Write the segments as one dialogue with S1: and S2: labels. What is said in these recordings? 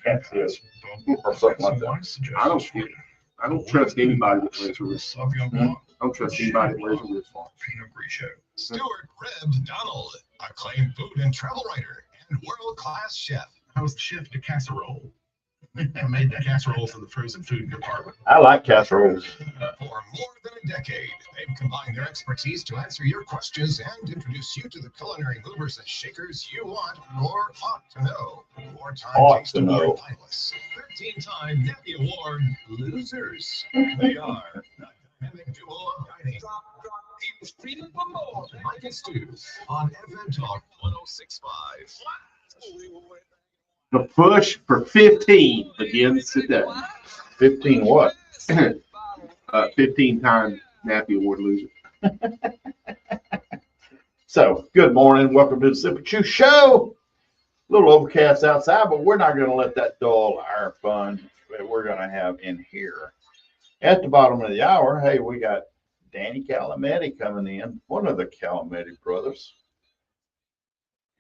S1: catfish or something like that.
S2: I don't trust anybody that wears a wristwatch. I don't trust anybody that wears a wristwatch.
S3: Stuart Reb Donald, acclaimed food and travel writer and world-class chef.
S2: I was chef de casserole. I made the casseroles in the frozen food department.
S1: I like casseroles.
S3: For more than a decade, they've combined their expertise to answer your questions and introduce you to the culinary movers and shakers you want or ought to know. Four-time Taste Award finalists, 13-time Nappy Award losers. They are the dynamic duo of dining. Mike and Stu on FM Talk 106.5.
S2: The push for 15 begins today.
S1: 15 what?
S2: 15-time Nappy Award loser.
S1: So, good morning. Welcome to the Sip and Chew Show. A little overcast outside, but we're not going to let that dull our fun that we're going to have in here. At the bottom of the hour, hey, we got Danny Calametti coming in, one of the Calametti brothers.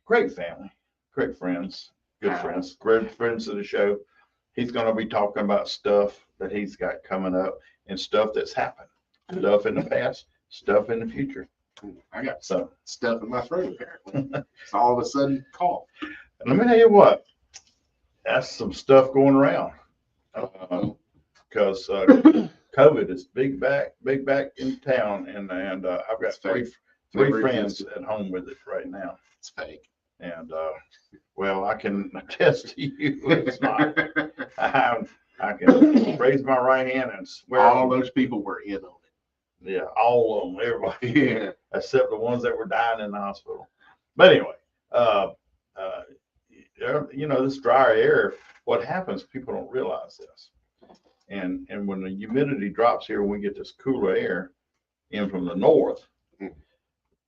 S1: Great family, great friends, good friends, great friends of the show. He's going to be talking about stuff that he's got coming up and stuff that's happened, stuff in the past, stuff in the future.
S2: I got some stuff in my throat apparently. It's all of a sudden cough.
S1: Let me tell you what, that's some stuff going around because COVID is big back in town, and I've got three friends at home with it right now.
S2: It's fake.
S1: And well, I can attest to you, it's not. I can raise my right hand and swear
S2: all those people were in on it.
S1: Yeah, all of them, everybody,
S2: Yeah,
S1: except the ones that were dying in the hospital. But anyway, this dry air, what happens, people don't realize this. And when the humidity drops here, we get this cooler air in from the north,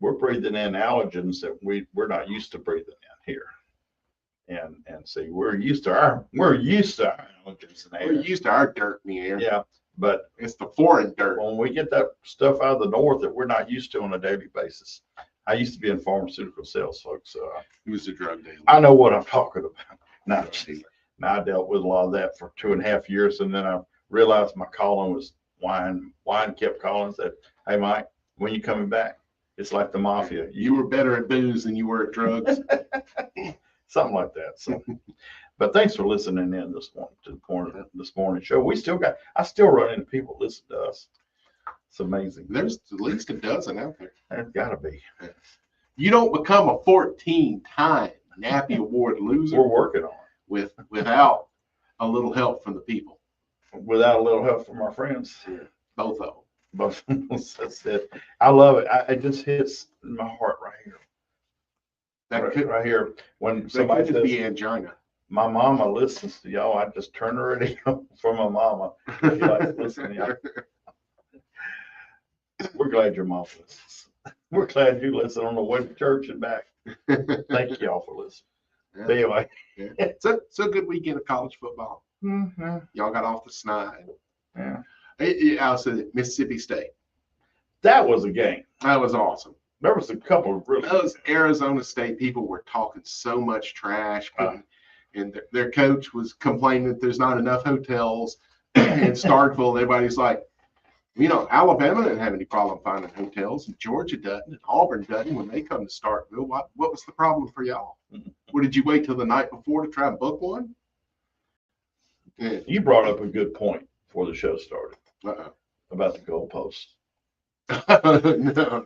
S1: we're breathing in allergens that we're not used to breathing in here. And see, we're used to our allergens in the air.
S2: we're used to our dirt in the air.
S1: Yeah, but
S2: It's the foreign dirt.
S1: when we get that stuff out of the north that we're not used to on a daily basis. I used to be in pharmaceutical sales, folks. So
S2: He was a drug dealer.
S1: I know what I'm talking about. Now I dealt with a lot of that for 2.5 years, and then I realized my calling was wine. Wine kept calling, said, "Hey, Mike, when you coming back?" It's like the mafia.
S2: You were better at booze than you were at drugs.
S1: Something like that. So, but thanks for listening in this morning to this morning show. I still run into people that listen to us. It's amazing.
S2: There's at least a dozen out there.
S1: There's got to be.
S2: You don't become a 14-time Nappy Award loser
S1: We're working on it.
S2: without a little help from the people.
S1: Without a little help from our friends.
S2: Both of them.
S1: But that's it. I love it. It just hits my heart right here.
S2: That could
S1: Right here. When
S2: that
S1: somebody
S2: could
S1: says,
S2: be angina.
S1: my mama listens to y'all, I just turn the radio for my mama. She likes listening to y'all. We're glad your mom listens. We're glad you listen on the way to church and back. Thank y'all for listening. But anyway.
S2: Yeah. It's a good weekend of college football.
S1: Mm-hmm.
S2: Y'all got off the snide.
S1: Yeah.
S2: I was at Mississippi State.
S1: That was a game.
S2: That was awesome.
S1: There was a couple of really.
S2: Those Arizona State people were talking so much trash, and their coach was complaining that there's not enough hotels in Starkville. Everybody's like, Alabama didn't have any problem finding hotels, and Georgia doesn't, and Auburn doesn't when they come to Starkville. What was the problem for y'all? What, did you wait till the night before to try and book one? Yeah.
S1: You brought up a good point before the show started about the goalposts.
S2: No.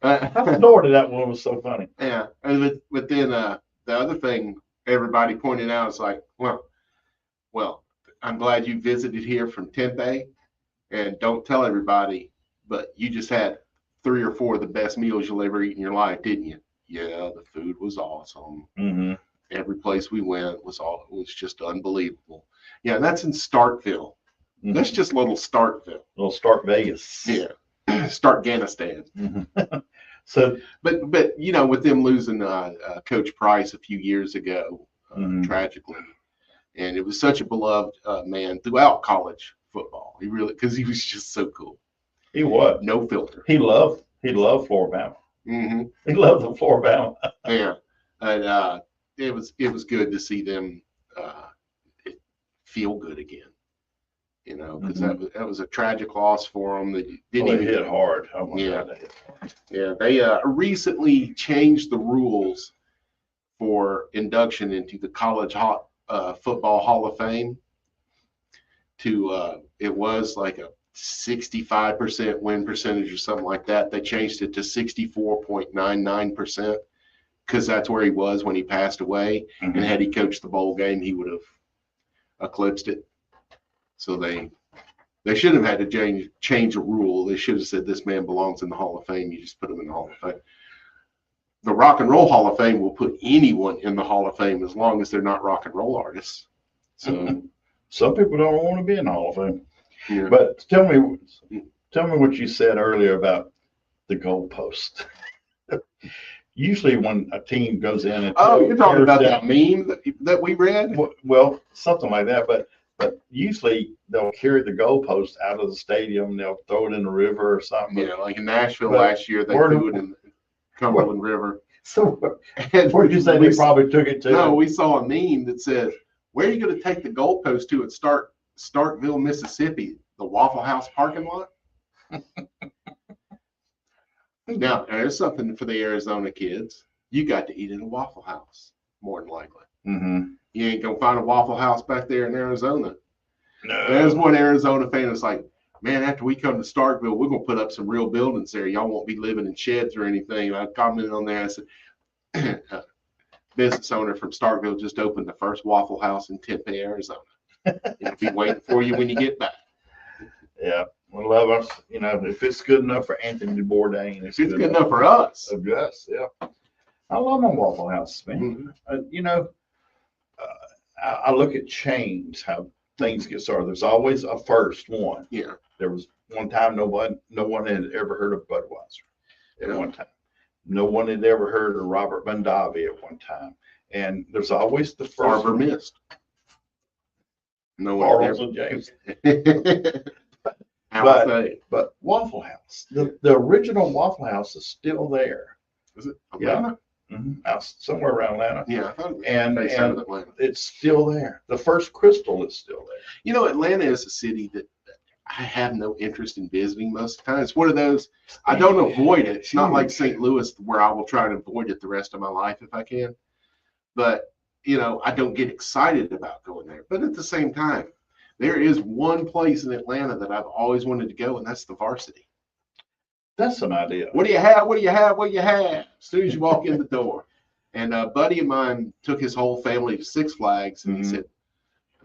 S1: I snorted that one was so funny.
S2: Yeah, but then the other thing everybody pointed out is like, well, I'm glad you visited here from Tempe, and don't tell everybody, but you just had 3 or 4 of the best meals you'll ever eat in your life, didn't you? Yeah, the food was awesome.
S1: Mm-hmm.
S2: Every place we went was just unbelievable. Yeah, that's in Starkville.
S1: Mm-hmm.
S2: That's just little Starkville.
S1: Little Stark Vegas.
S2: Yeah, Starkganistan.
S1: Mm-hmm. So,
S2: but with them losing Coach Price a few years ago, tragically, and it was such a beloved man throughout college football. Because he was just so cool.
S1: He was
S2: no filter.
S1: He loved Floribama.
S2: Mm-hmm.
S1: He loved the Floribama.
S2: Yeah, and it was good to see them feel good again. You know, because that was a tragic loss for them. That didn't
S1: Well,
S2: even
S1: it hit hard. Oh my
S2: Yeah.
S1: God, that hit hard.
S2: Yeah, they recently changed the rules for induction into the College Football Hall of Fame to it was like a 65% win percentage or something like that. They changed it to 64.99% because that's where he was when he passed away.
S1: Mhm.
S2: And had he coached the bowl game, he would have eclipsed it. So they shouldn't have had to change a rule. They should have said this man belongs in the Hall of Fame. You just put him in the Hall of Fame. The Rock and Roll Hall of Fame will put anyone in the Hall of Fame as long as they're not rock and roll artists. So
S1: Some people don't want to be in the Hall of Fame.
S2: yeah.
S1: But tell me what you said earlier about the goalpost. Usually when a team goes in and
S2: You're talking about
S1: down,
S2: that meme that we read?
S1: well, something like that, but usually they'll carry the goalpost out of the stadium, they'll throw it in the river or something.
S2: Yeah, like in Nashville
S1: But
S2: last year, they threw it in the Cumberland River.
S1: So where'd you say they probably took it to?
S2: No, we saw a meme that said, "Where are you going to take the goalpost to at Starkville, Mississippi? The Waffle House parking lot?" Now, there's something for the Arizona kids. You got to eat in a Waffle House, more than likely.
S1: Mm-hmm.
S2: You ain't going to find a Waffle House back there in Arizona.
S1: No.
S2: There's one Arizona fan that's like, man, after we come to Starkville, we're going to put up some real buildings there. Y'all won't be living in sheds or anything. And I commented on there. I said, business owner from Starkville just opened the first Waffle House in Tempe, Arizona. It'll be waiting for you when you get back.
S1: Yeah. We love us. You know, if it's good enough for Anthony Bourdain,
S2: It's good enough for us.
S1: Of us, yeah. I love my Waffle House, man.
S2: Mhm.
S1: You know, I look at chains, how things get started. There's always a first one.
S2: Yeah.
S1: There was one time no one had ever heard of Budweiser at
S2: Yeah.
S1: one time. No one had ever heard of Robert Mondavi at one time. And there's always the first
S2: Arbor Mist. No one
S1: Charles
S2: ever.
S1: and James. But Waffle House, the original Waffle House is still there.
S2: Is it
S1: Yeah.
S2: Atlanta?
S1: Out somewhere around Atlanta.
S2: Yeah, I thought it was
S1: And
S2: based out of Atlanta.
S1: it's still there. The first Crystal is still there.
S2: You know, Atlanta is a city that I have no interest in visiting most of the time. It's one of those, I don't avoid it. It's not like St. Louis where I will try to avoid it the rest of my life if I can. But, you know, I don't get excited about going there. But at the same time, there is one place in Atlanta that I've always wanted to go, and that's the Varsity.
S1: That's an idea.
S2: What do you have? What do you have? What do you have? As soon as you walk in the door. And a buddy of mine took his whole family to Six Flags, and he said,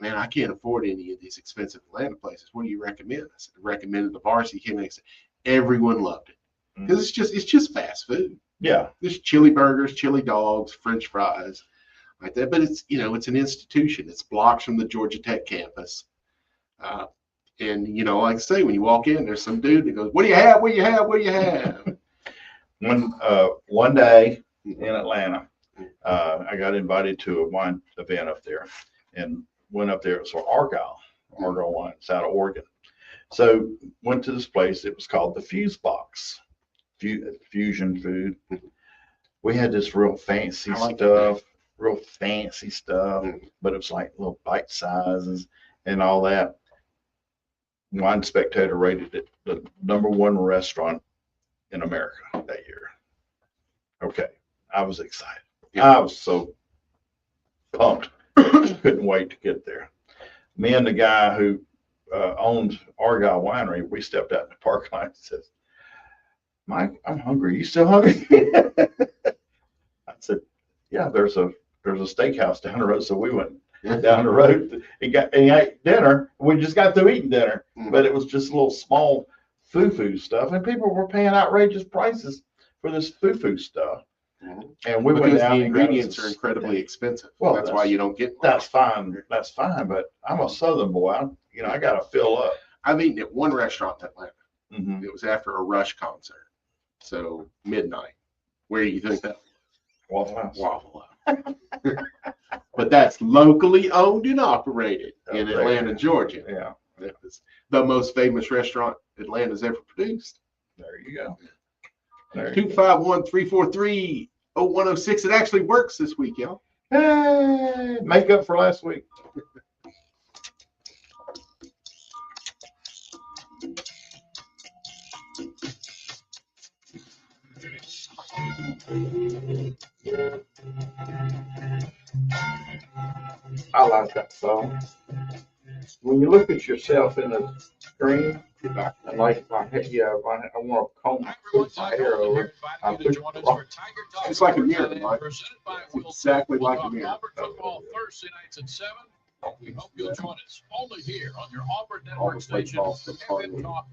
S2: man, I can't afford any of these expensive Atlanta places. What do you recommend? I said, I recommended the Varsity. He came in and said, everyone loved it. Because it's just fast food.
S1: Yeah.
S2: There's chili burgers, chili dogs, French fries, like that. But it's, you know, it's an institution. It's blocks from the Georgia Tech campus. And, you know, like I say, when you walk in, there's some dude that goes, what do you have? What do you have? What do you have?
S1: One day in Atlanta, I got invited to a wine event up there and went up there. It was for Argyle wine. It's out of Oregon. So went to this place. It was called the Fuse Box, Fusion Food. We had this real fancy stuff, but it was like little bite sizes and all that. Wine Spectator rated it the #1 restaurant in America that year. Okay. I was excited.
S2: Yeah.
S1: I was so pumped. Couldn't wait to get there. Me and the guy who owned Argyle Winery, we stepped out in the parking lot and says, Mike, I'm hungry. You still hungry? I said, yeah, there's a steakhouse down the road. So we went down the road and ate dinner. We just got through eating dinner, but it was just a little small foo-foo stuff. And people were paying outrageous prices for this foo-foo stuff. And we went down.
S2: The ingredients are incredibly expensive.
S1: Well,
S2: that's why you don't get much.
S1: That's fine. That's fine. But I'm a Southern boy. I got to fill up.
S2: I've eaten at one restaurant in Atlanta.
S1: Mm-hmm.
S2: It was after a Rush concert. So midnight. Where do you think that was?
S1: Waffle House.
S2: Waffle House. But that's locally owned and operated in Atlanta, Georgia.
S1: Yeah.
S2: That was the most famous restaurant Atlanta's ever produced.
S1: There you go.
S2: 251-343-0106. It actually works this week, y'all.
S1: Hey, make up for last week. like that song. When you look at yourself in a screen, and like I want to comb my hair over, I put
S2: It's like a mirror, Mike. It's exactly like a mirror.
S4: Football Thursday nights at 7. We hope you'll join us only here on your Auburn Network
S2: Auburn
S4: station,
S2: football, so far.
S4: FM Talk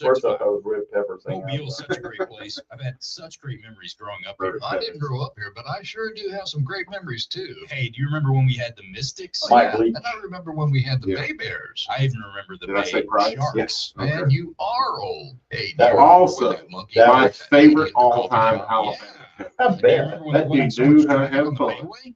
S1: first I
S4: 106.5.
S1: thought it was red pepper thing.
S4: Mobile is such a great place. I've had such great memories growing up here.
S3: I didn't grow up here, but I sure do have some great memories too.
S4: Hey, do you remember when we had the Mystics?
S1: Mike Leach.
S3: And I remember when we had the
S2: Yeah.
S3: Bay Bears.
S4: I even remember the
S2: Did I say
S4: Bay
S2: Price?
S4: Sharks.
S2: Yes.
S3: Man,
S2: Okay.
S3: you are old. Hey,
S1: That
S3: you
S2: also-
S3: remember that monkey?
S1: that
S2: My
S3: That
S2: favorite
S3: idiot called
S2: all-time
S3: him.
S2: Alabama.
S1: I
S4: Do you
S1: bet.
S4: remember when
S2: That
S4: they went
S2: dude
S4: so
S2: knew
S4: much
S2: how to
S4: traffic
S2: have
S4: on the
S2: fun.
S4: Bayway?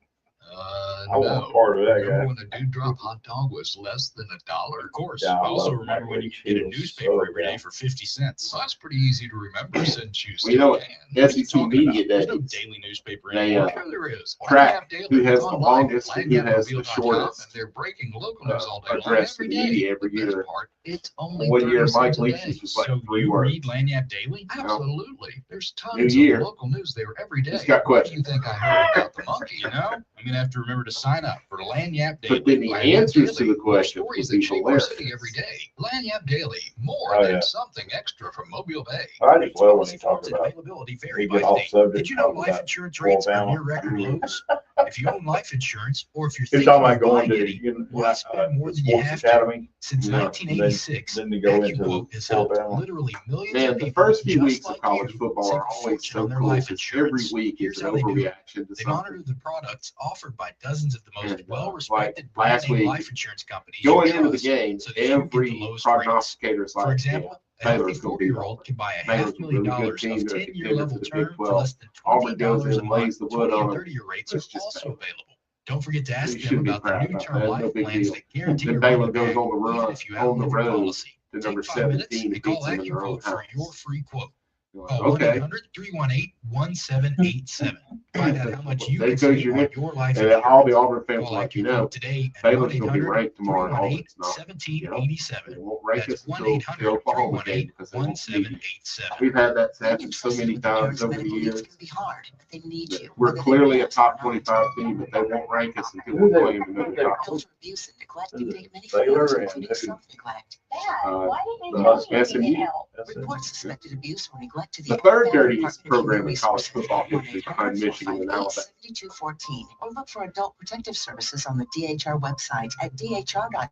S1: I want part of that
S3: Remember
S1: guy.
S3: when the Dewdrop hot dog was less than $1?
S4: Of course.
S1: Yeah,
S4: I
S1: I
S4: also
S1: love
S4: remember
S1: Mike
S4: when you
S1: Leach.
S4: could get
S1: He
S4: a
S1: was
S4: newspaper
S1: so
S4: every day
S1: down.
S4: for 50 cents.
S3: Well, that's pretty easy to remember since you
S2: Well, you know
S3: still
S2: what?
S3: can.
S4: What are you
S2: SEC
S4: talking about?
S2: Media
S4: There's no
S2: Days.
S4: daily newspaper
S2: They,
S4: anymore.
S3: Sure there is.
S2: track
S3: Lanyap Daily
S2: who
S3: is
S2: has the
S3: online at
S2: longest and who has the
S3: lanyapmobile.com,
S2: shortest,
S3: and they're breaking local news all day long
S2: address
S3: every
S2: to
S3: day.
S2: media every
S3: The best
S2: year.
S3: part, it's only
S2: One
S3: 30
S2: year,
S3: cents
S2: Mike
S3: a
S2: Leach's
S3: day.
S2: was like
S4: So
S2: 3
S4: you
S2: words.
S4: read Lanyap Daily?
S3: Absolutely. There's
S2: New
S3: tons
S2: year.
S3: of local news there every day.
S2: He's got
S3: What do
S2: questions.
S3: you think I heard about the monkey?
S4: You know, I'm gonna have to remember to sign up for Lanyap Daily.
S2: But then the
S3: Lanyap
S2: answers to
S3: Daily,
S2: the questions
S3: more
S2: would
S3: stories that
S2: be
S3: shape our
S2: hilarious.
S3: city every day. Lanyap Daily, more
S1: Oh,
S3: than
S1: yeah.
S3: something extra from Mobile Bay.
S1: I just love when he
S4: Policy
S1: talks
S4: forms and
S1: about,
S4: availability vary
S1: he
S4: by
S1: get off
S4: state.
S1: subject.
S4: Did you know
S1: talking
S4: life
S1: about
S4: insurance rates are
S1: Alabama.
S4: near record lows? If you own life insurance, or if you're
S1: He's
S4: thinking
S1: talking about
S4: of
S1: going
S4: buying
S1: to,
S4: any,
S1: you know,
S4: why spend more
S1: the
S4: than you
S1: Sports
S4: have to?
S1: Academy.
S4: Since
S2: Yeah.
S4: 1986,
S1: Then you go into
S4: AccuQuote has helped
S1: Alabama.
S4: literally millions
S2: Man,
S4: of
S2: the
S4: people
S2: first few
S4: just
S2: weeks
S4: like
S2: of college
S4: you
S2: football
S4: save
S2: are
S4: a
S2: always
S4: fortune
S2: so
S4: on their
S2: cool
S4: life
S2: because every
S4: insurance.
S2: week
S4: Here's
S2: is an
S4: how they do it.
S2: overreaction to
S4: They
S2: something.
S4: monitor the products offered by dozens of the most
S2: And,
S4: well-respected
S2: like last
S4: brand name
S2: week,
S4: life insurance companies.
S2: Going
S4: you
S2: into the
S4: trust,
S2: game,
S4: so that you get the
S2: every
S4: lowest rates.
S2: prognosticator is
S4: For
S2: like, yeah,
S4: example, a healthy
S2: Baylor's gonna be
S4: 40-year-old can buy a
S2: Baylor's a
S4: $500,000
S2: really good
S4: of
S2: team. They're a
S4: 10-year
S2: contender
S4: level
S2: for the Big
S4: term for
S2: 12.
S4: less than
S2: Auburn goes
S4: $20
S2: in
S4: a
S2: and lays
S4: month.
S2: the wood
S4: 20
S2: on
S4: and
S2: them.
S4: 30-year rates
S2: It's
S4: are
S2: just
S4: also
S2: bad.
S4: available. Don't forget to ask
S2: You
S4: them
S2: shouldn't be
S4: about the
S2: proud
S4: new
S2: about
S4: term
S2: that.
S4: life
S2: No big
S4: plans
S2: deal.
S4: that guarantee
S2: Then
S4: your
S2: Baylor
S4: money
S2: goes
S4: back,
S2: on the
S4: even
S2: run
S4: if you
S2: on the
S4: outlive your
S2: road
S4: policy.
S2: to number
S4: Take 5 minutes
S2: 17
S4: and
S2: and
S4: call
S2: beats them in their own
S4: AccuQuote for
S2: house.
S4: your free quote.
S2: You're like,
S4: Call
S2: okay.
S4: 1-800-318-1787. Find out how much you
S2: There
S4: can
S2: goes
S4: save
S2: your
S4: on
S2: name.
S4: your life
S2: And then all the
S4: insurance.
S2: Auburn fans
S4: Call
S2: are like,
S4: AccuQuote today at
S2: Baylor's going to be ranked tomorrow. And Auburn's not.
S4: 1-800-318-1787.
S2: They won't rank
S4: That's
S2: us until the Oklahoma game because they won't need it.
S4: 1-800-318-1787.
S2: We've had that happen
S5: Being
S2: so
S5: entrusted
S2: many
S5: with the
S2: times
S5: parents'
S2: over the
S5: medical needs
S2: years.
S5: can be hard, but they need you.
S2: We're
S5: whether they
S2: clearly a
S5: want
S2: top
S5: or not.
S2: 25 team, but they won't rank us until we play them another top.
S5: Culture, abuse, and neglect
S1: This is
S5: can take many
S1: Baylor
S5: forms,
S1: and
S5: including
S1: who?
S5: self-neglect.
S3: Why didn't
S2: the
S3: you
S2: most
S3: tell me
S2: messy
S3: you
S2: media.
S3: needed help?
S1: That's it.
S5: Report suspected abuse or neglect to
S2: The
S5: the
S2: third
S5: Alabama
S2: dirtiest
S5: Department of
S2: program
S5: Human
S2: in college
S5: Resources
S2: football
S5: at
S2: history behind Michigan and Alabama.
S5: 1-800-458-7214, or look for adult protective services on the DHR website at dhr.alabama.gov.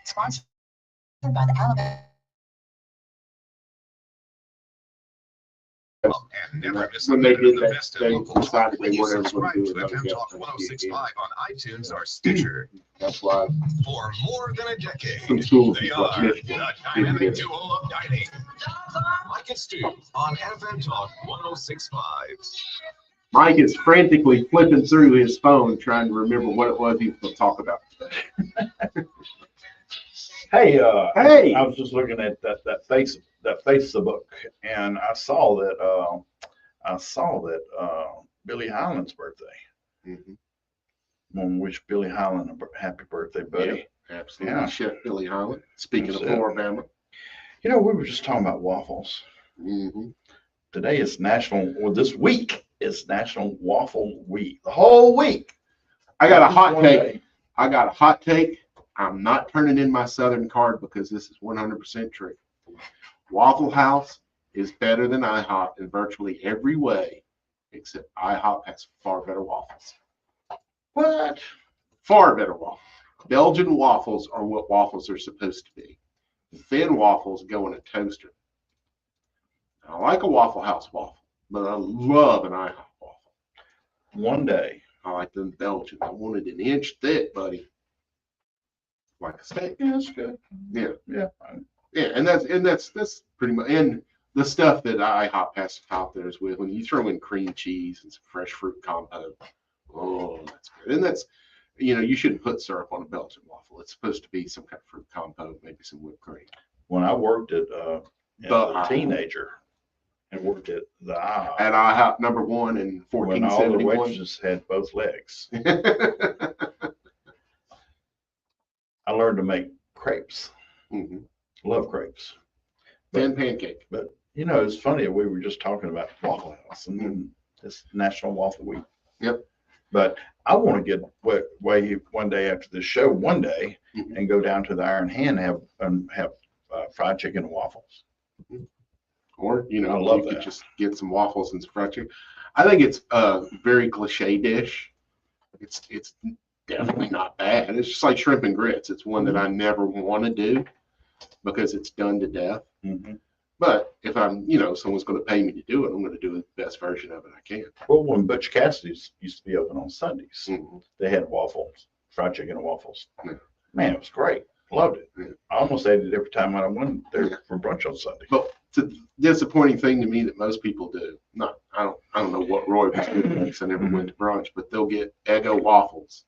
S5: Sponsored by the Alabama.
S3: And never miss
S2: When they
S3: a minute
S2: did
S3: of the
S2: that,
S3: best
S2: they
S3: in local talk
S2: decided
S3: when
S2: they
S3: you
S2: weren't ever
S3: subscribe
S2: going
S3: to
S2: to do another
S3: FM
S2: guest
S3: Talk
S2: on
S3: 1065 on iTunes or Stitcher.
S2: That's why
S3: For more than a decade,
S2: some schools
S3: they
S2: just
S3: are
S2: like
S3: the
S2: Michigan
S3: dynamic
S2: didn't get it.
S3: duo of dining. Mike and Stu on FM Talk 1065.
S2: Mike is frantically flipping through his phone trying to remember what it was he was going to talk about.
S1: Hey,
S2: Hey,
S1: I was just looking at that Facebook, and I saw that Billy Highland's birthday.
S2: Mhm.
S1: I want to wish Billy Highland a happy birthday, buddy.
S2: Absolutely.
S1: Yeah.
S2: Chef Billy Highland. Speaking
S1: That's
S2: of
S1: it.
S2: Alabama.
S1: You know, we were just talking about waffles.
S2: Mm-hmm.
S1: Today is this week is National Waffle Week. The whole week.
S2: I got a
S1: Not just
S2: hot
S1: one
S2: take.
S1: day.
S2: I got a hot take. I'm not turning in my Southern card because this is 100% true. Waffle House is better than IHOP in virtually every way, except IHOP has far better waffles.
S1: What?
S2: Far better waffles. Belgian waffles are what waffles are supposed to be. Thin waffles go in a toaster. I like a Waffle House waffle, but I love an IHOP waffle.
S1: One day.
S2: I like them Belgian. I wanted an inch thick, buddy. Like a steak.
S1: Yeah, that's good.
S2: Yeah.
S1: Yeah.
S2: Yeah, and that's pretty much, and the stuff that IHOP has to top theirs with, when you throw in cream cheese and some fresh fruit compote, oh, that's good. And that's, you shouldn't put syrup on a Belgian waffle. It's supposed to be some kind of fruit compote, maybe some whipped cream.
S1: When I worked at as
S2: But
S1: a teenager and worked at the IHOP,
S2: At IHOP number 1 in
S1: when all the
S2: 1471.
S1: waitresses had both legs, I learned to make crepes.
S2: Mhm.
S1: Love crepes.
S2: Thin pancake.
S1: But You know, it's funny. We were just talking about Waffle House and then this National Waffle Week.
S2: Yep.
S1: But I want to get way one day after the show, one day,
S2: Mhm.
S1: and go down to the Iron Hen and have fried chicken and waffles.
S2: Or, you
S1: I
S2: know,
S1: love
S2: you could
S1: that.
S2: just get some waffles and some fried chicken. I think it's a very cliche dish. It's definitely not bad. It's just like shrimp and grits. It's one that I never want to do because it's done to death.
S1: Mm-hmm.
S2: But if I'm, you know, someone's going to pay me to do it, I'm going to do the best version of it I can.
S1: Well, when Butch Cassidy's used to be open on Sundays,
S2: Mhm.
S1: they had waffles, fried chicken and waffles.
S2: Yeah.
S1: Man, it was great. Loved it.
S2: Yeah.
S1: I almost ate it every time I went there
S2: Yeah.
S1: for brunch on Sunday.
S2: But it's a disappointing thing to me that most people do. I don't know what Roy was doing because I never went to brunch, but they'll get Eggo waffles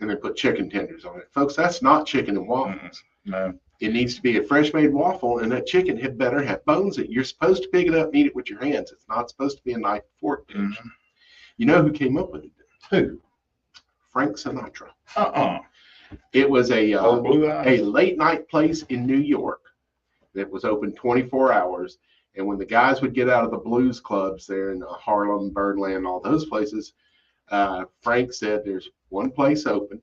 S2: and they put chicken tenders on it. Folks, that's not chicken and waffles.
S1: No.
S2: It needs to be a fresh made waffle, and that chicken had better have bones in it. You're supposed to pick it up and eat it with your hands. It's not supposed to be a knife and fork dish.
S1: Mhm.
S2: You know who came up with it?
S1: Who?
S2: Frank Sinatra.
S1: Uh-uh.
S2: It was
S1: Old Blue
S2: a
S1: Eyes.
S2: late night place in New York that was open 24 hours. And when the guys would get out of the blues clubs there in Harlem, Birdland, all those places, Frank said there's one place open.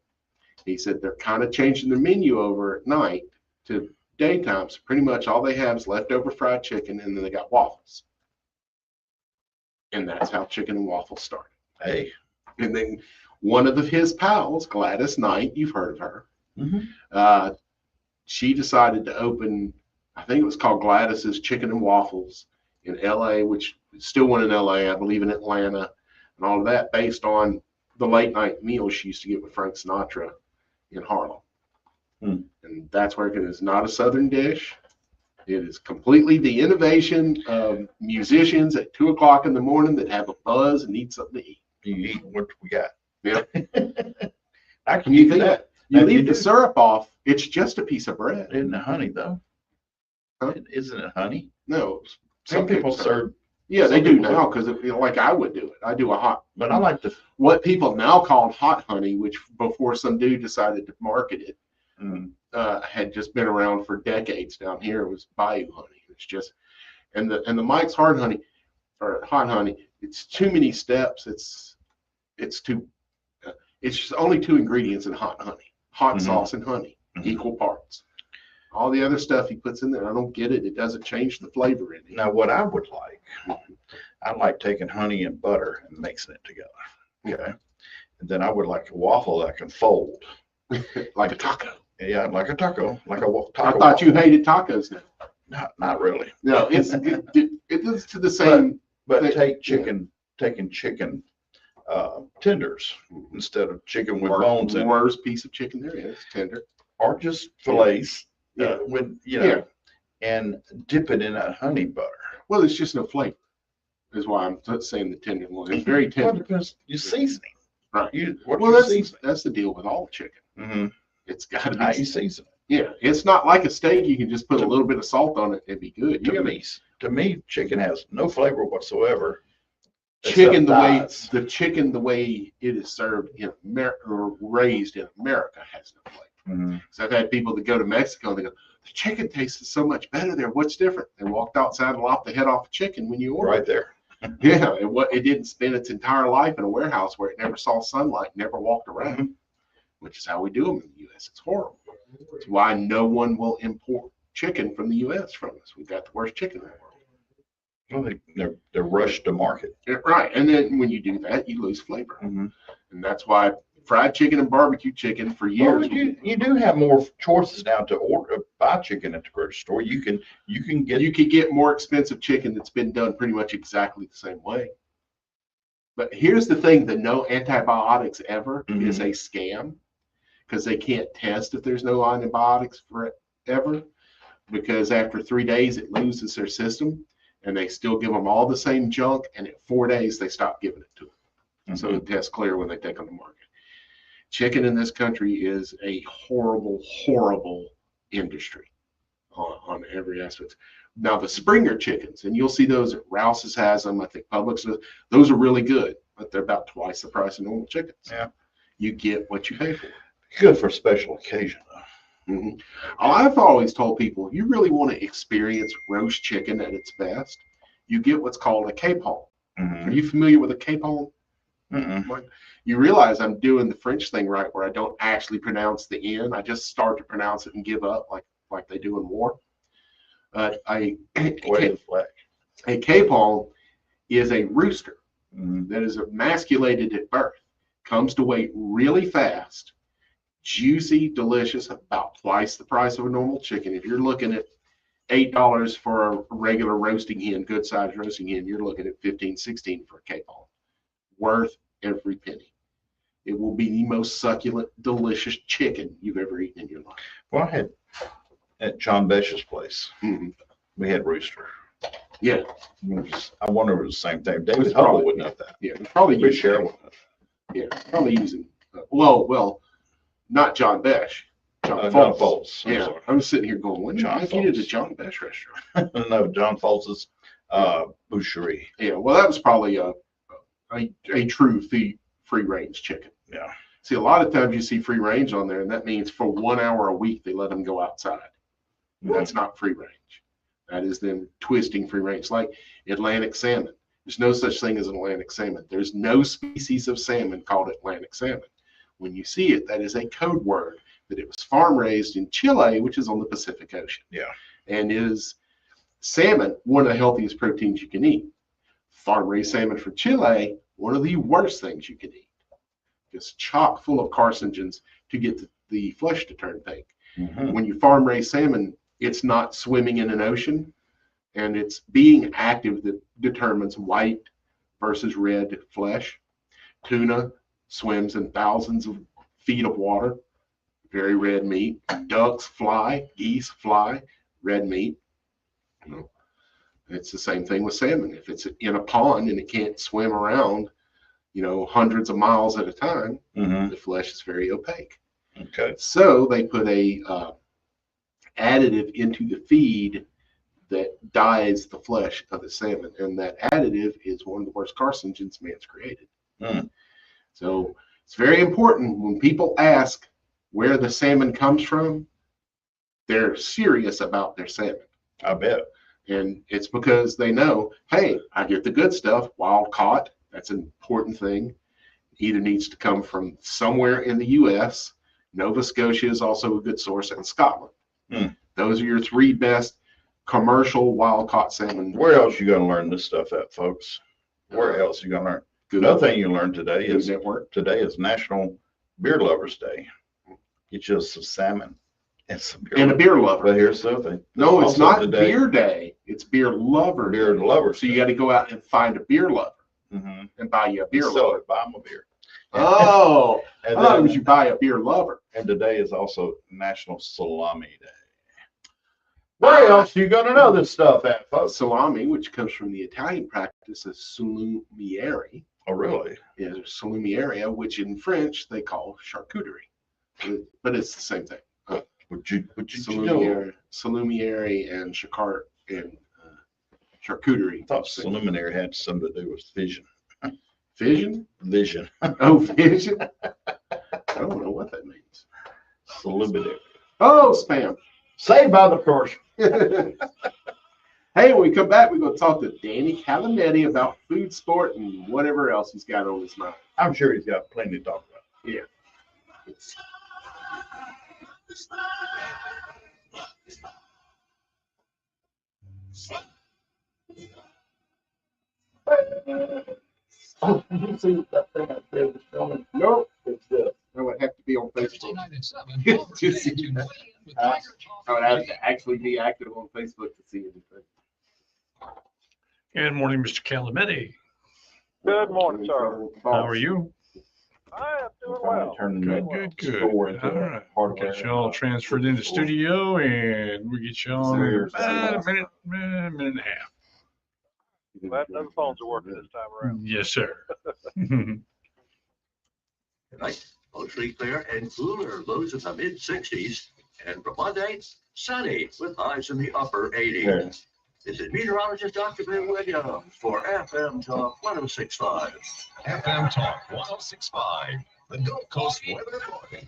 S2: He said they're kind of changing their menu over at night to daytime. So pretty much all they have is leftover fried chicken, and then they got waffles. And that's how chicken and waffles started.
S1: Hey.
S2: And then one of his pals, Gladys Knight, you've heard of her,
S1: Mm-hmm.
S2: she decided to open, I think it was called Gladys's Chicken and Waffles in LA, which is still one in LA, I believe in Atlanta, and all of that based on the late night meals she used to get with Frank Sinatra in Harlem.
S1: Hmm.
S2: And that's where it is not a Southern dish. It is completely the innovation of musicians at 2:00 in the morning that have a buzz and need something to eat.
S1: You eat what we got.
S2: Yep.
S1: I can
S2: And you
S1: do
S2: think
S1: that.
S2: you
S1: Now,
S2: leave
S1: you
S2: the
S1: do-
S2: syrup off, it's just a piece of bread.
S1: Isn't it honey though?
S2: Huh?
S1: Isn't it honey?
S2: No.
S1: Some people
S2: pancakes are-
S1: serve,
S2: Yeah, they
S1: some
S2: do
S1: people
S2: now because like I would do it. I do a hot,
S1: but I like the.
S2: what people now call hot honey, which before some dude decided to market it,
S1: Mm,
S2: had just been around for decades down here. It was Bayou honey. It's just, and the Mike's hard honey or hot honey, it's too many steps. It's too, it's just only 2 ingredients in hot honey, hot
S1: Mhm.
S2: sauce and honey,
S1: Mhm.
S2: equal parts. All the other stuff he puts in there, I don't get it. It doesn't change the flavor in it.
S1: Now, what I would like, I like taking honey and butter and mixing it together. Okay. And then I would like a waffle that can fold.
S2: Like a taco.
S1: Yeah, like a taco, like a
S2: I
S1: taco.
S2: thought you
S1: waffle.
S2: hated tacos now.
S1: Not really.
S2: No, it is to the same.
S1: But
S2: They-
S1: taking chicken tenders instead of chicken with bones in it,
S2: Worst piece of chicken there is, tender.
S1: or just fillets.
S2: Yeah.
S1: With
S2: Yeah.
S1: and dip it in that honey butter.
S2: Well, it's just no flavor, is why I'm saying the tenderloin. It's very
S1: Well,
S2: tender.
S1: because you're seasoning.
S2: Right.
S1: What
S2: Well,
S1: you
S2: that's
S1: seasoning?
S2: the deal with all chicken.
S1: Mm-hmm.
S2: It's got to
S1: How you
S2: be.
S1: season it.
S2: Yeah, it's not like a steak. You can just put a little bit of salt on it and it'd be good.
S1: To me, chicken has no flavor whatsoever.
S2: Chicken
S1: except thighs.
S2: the way it is served in America or raised in America has no flavor.
S1: Mhm.
S2: So I've had people that go to Mexico and they go, the chicken tastes so much better there. What's different? They walked outside and lopped the head off a chicken when you ordered.
S1: Right there.
S2: Yeah, it didn't spend its entire life in a warehouse where it never saw sunlight, never walked around,
S1: Mhm.
S2: which is how we do them in the U.S. It's horrible. It's why no one will import chicken from the U.S. from us. We've got the worst chicken in the world.
S1: Well, they're rushed to market.
S2: Yeah, right, and then when you do that, you lose flavor,
S1: Mhm.
S2: and that's why fried chicken and barbecue chicken for years.
S1: Well, you do have more choices now to order buy chicken at the grocery store. You can get
S2: You could get more expensive chicken that's been done pretty much exactly the same way. But here's the thing, the no antibiotics ever is a scam because they can't test if there's no antibiotics forever because after 3 days it loses their system and they still give them all the same junk and at 4 days they stop giving it to them. So the test's clear when they take on the market. Chicken in this country is a horrible, horrible industry on every aspect. Now the Springer chickens, and you'll see those at Rouse's has them. I think Publix does. Those are really good, but they're about twice the price of normal chickens.
S1: Yeah.
S2: You get what you pay for.
S1: good for special occasion though.
S2: Mhm. I've always told people, you really want to experience roast chicken at its best, you get what's called a capon. Are you familiar with a capon? You realize I'm doing the French thing right, where I don't actually pronounce the N. I just start to pronounce it and give up, like they do in war. A capon is a rooster that is emasculated at birth, comes to weight really fast, juicy, delicious, about twice the price of a normal chicken. If you're looking at $8 for a regular roasting hen, good sized roasting hen, you're looking at $15, $16 for a capon. Worth every penny. It will be the most succulent, delicious chicken you've ever eaten in your life.
S1: Well, I had at John Besh's place,
S2: Mhm.
S1: we had rooster.
S2: Yeah,
S1: I wonder if it was the same thing. David
S2: It's
S1: Hubble
S2: probably-
S1: would know that.
S2: yeah, it's probably
S1: We
S2: using,
S1: share with us.
S2: yeah, probably using. Well, not John Besh. John
S1: John
S2: Foltz.
S1: Foltz. I'm
S2: Yeah,
S1: sorry.
S2: I'm sitting here going, when did
S1: John
S2: I get into
S1: Foltz.
S2: John Besh restaurant?
S1: No, John Foltz's boucherie.
S2: Yeah, well, that was probably a true free range chicken.
S1: Yeah.
S2: See, a lot of times you see free range on there, and that means for 1 hour a week they let them go outside. And that's not free range. That is them twisting free range, like Atlantic salmon. There's no such thing as an Atlantic salmon. There's no species of salmon called Atlantic salmon. When you see it, that is a code word that it was farm raised in Chile, which is on the Pacific Ocean.
S1: Yeah.
S2: And is salmon one of the healthiest proteins you can eat. Farm raised salmon from Chile, one of the worst things you can eat. It's chock full of carcinogens to get the flesh to turn pink.
S1: Mhm.
S2: When you farm raise salmon, it's not swimming in an ocean, and it's being active that determines white versus red flesh. Tuna swims in thousands of feet of water, very red meat. Ducks fly, geese fly, red meat. You know, it's the same thing with salmon. If it's in a pond and it can't swim around, hundreds of miles at a time,
S1: Mhm.
S2: the flesh is very opaque.
S1: Okay.
S2: So they put a additive into the feed that dyes the flesh of the salmon, and that additive is one of the worst carcinogens man's created.
S1: Mm.
S2: So it's very important when people ask where the salmon comes from, they're serious about their salmon.
S1: I bet.
S2: And it's because they know, hey, I get the good stuff, wild caught. That's an important thing. Either needs to come from somewhere in the U.S. Nova Scotia is also a good source, and Scotland.
S1: Hmm.
S2: Those are your three best commercial wild caught salmon.
S1: Where else you gonna learn this stuff at, folks? Where else you gonna learn?
S2: Good,
S1: Another thing you learn today
S2: good
S1: is
S2: network.
S1: National Beer Lovers Day. Get you some salmon and some beer.
S2: And a beer lover.
S1: But here's the other thing.
S2: No, it's
S1: Also
S2: not
S1: today-
S2: beer day. It's beer lover.
S1: Beer
S2: day.
S1: lovers.
S2: So you got to go out and find a beer lover
S1: Mhm.
S2: and buy you a beer
S1: Sell
S2: lover.
S1: it, buy 'em a beer.
S2: Oh, I
S1: And
S2: thought it
S1: then-
S2: was you buy a beer lover.
S1: And today is also National Salami Day. Where else you gonna know this stuff at, folks?
S2: Salami, which comes from the Italian practice of salumiere,
S1: Oh, really?
S2: is salumiere, which in French they call charcuterie, but it's the same thing.
S1: What you do?
S2: Salumiere and charcuterie.
S1: I thought preliminary had something to do with vision.
S2: Fission?
S1: Vision.
S2: Oh, fission. I don't know what that means.
S1: Preliminary.
S2: Oh, spam.
S1: Saved by the course.
S2: Hey, when we come back, we're going to talk to Danny Calametti about food, sport, and whatever else he's got on his mind.
S1: I'm sure he's got plenty to talk about.
S2: Yeah.
S1: Oh, you see that thing I said was filming?
S2: Nope.
S1: It's this.
S2: That would have to be on
S4: Thursday
S2: Facebook.
S4: night at 7.
S2: Just
S4: Auburn
S2: see
S4: fans can
S2: that.
S4: weigh in with Tiger
S2: I would
S4: Talk
S2: have
S4: TV.
S2: to actually be active on Facebook to see anything.
S6: Good morning, Mr. Calametti.
S7: Good morning, sir.
S6: How are you?
S7: I am doing well.
S1: Turn
S6: Good,
S1: the
S6: good, good.
S1: store into
S6: All right.
S1: hardware.
S6: Get y'all transferred into studio and we get y'all in about a minute and a half.
S7: Glad no phones are working this time around.
S6: Yes, sir.
S8: Tonight, mostly clear and cooler, lows in the mid-60s. And for Monday, sunny with highs in the upper 80s.
S1: There.
S8: This is meteorologist Dr. Bill Williams for FM Talk 106.5.
S3: FM Talk 106.5, the Gulf Coast Weather Report.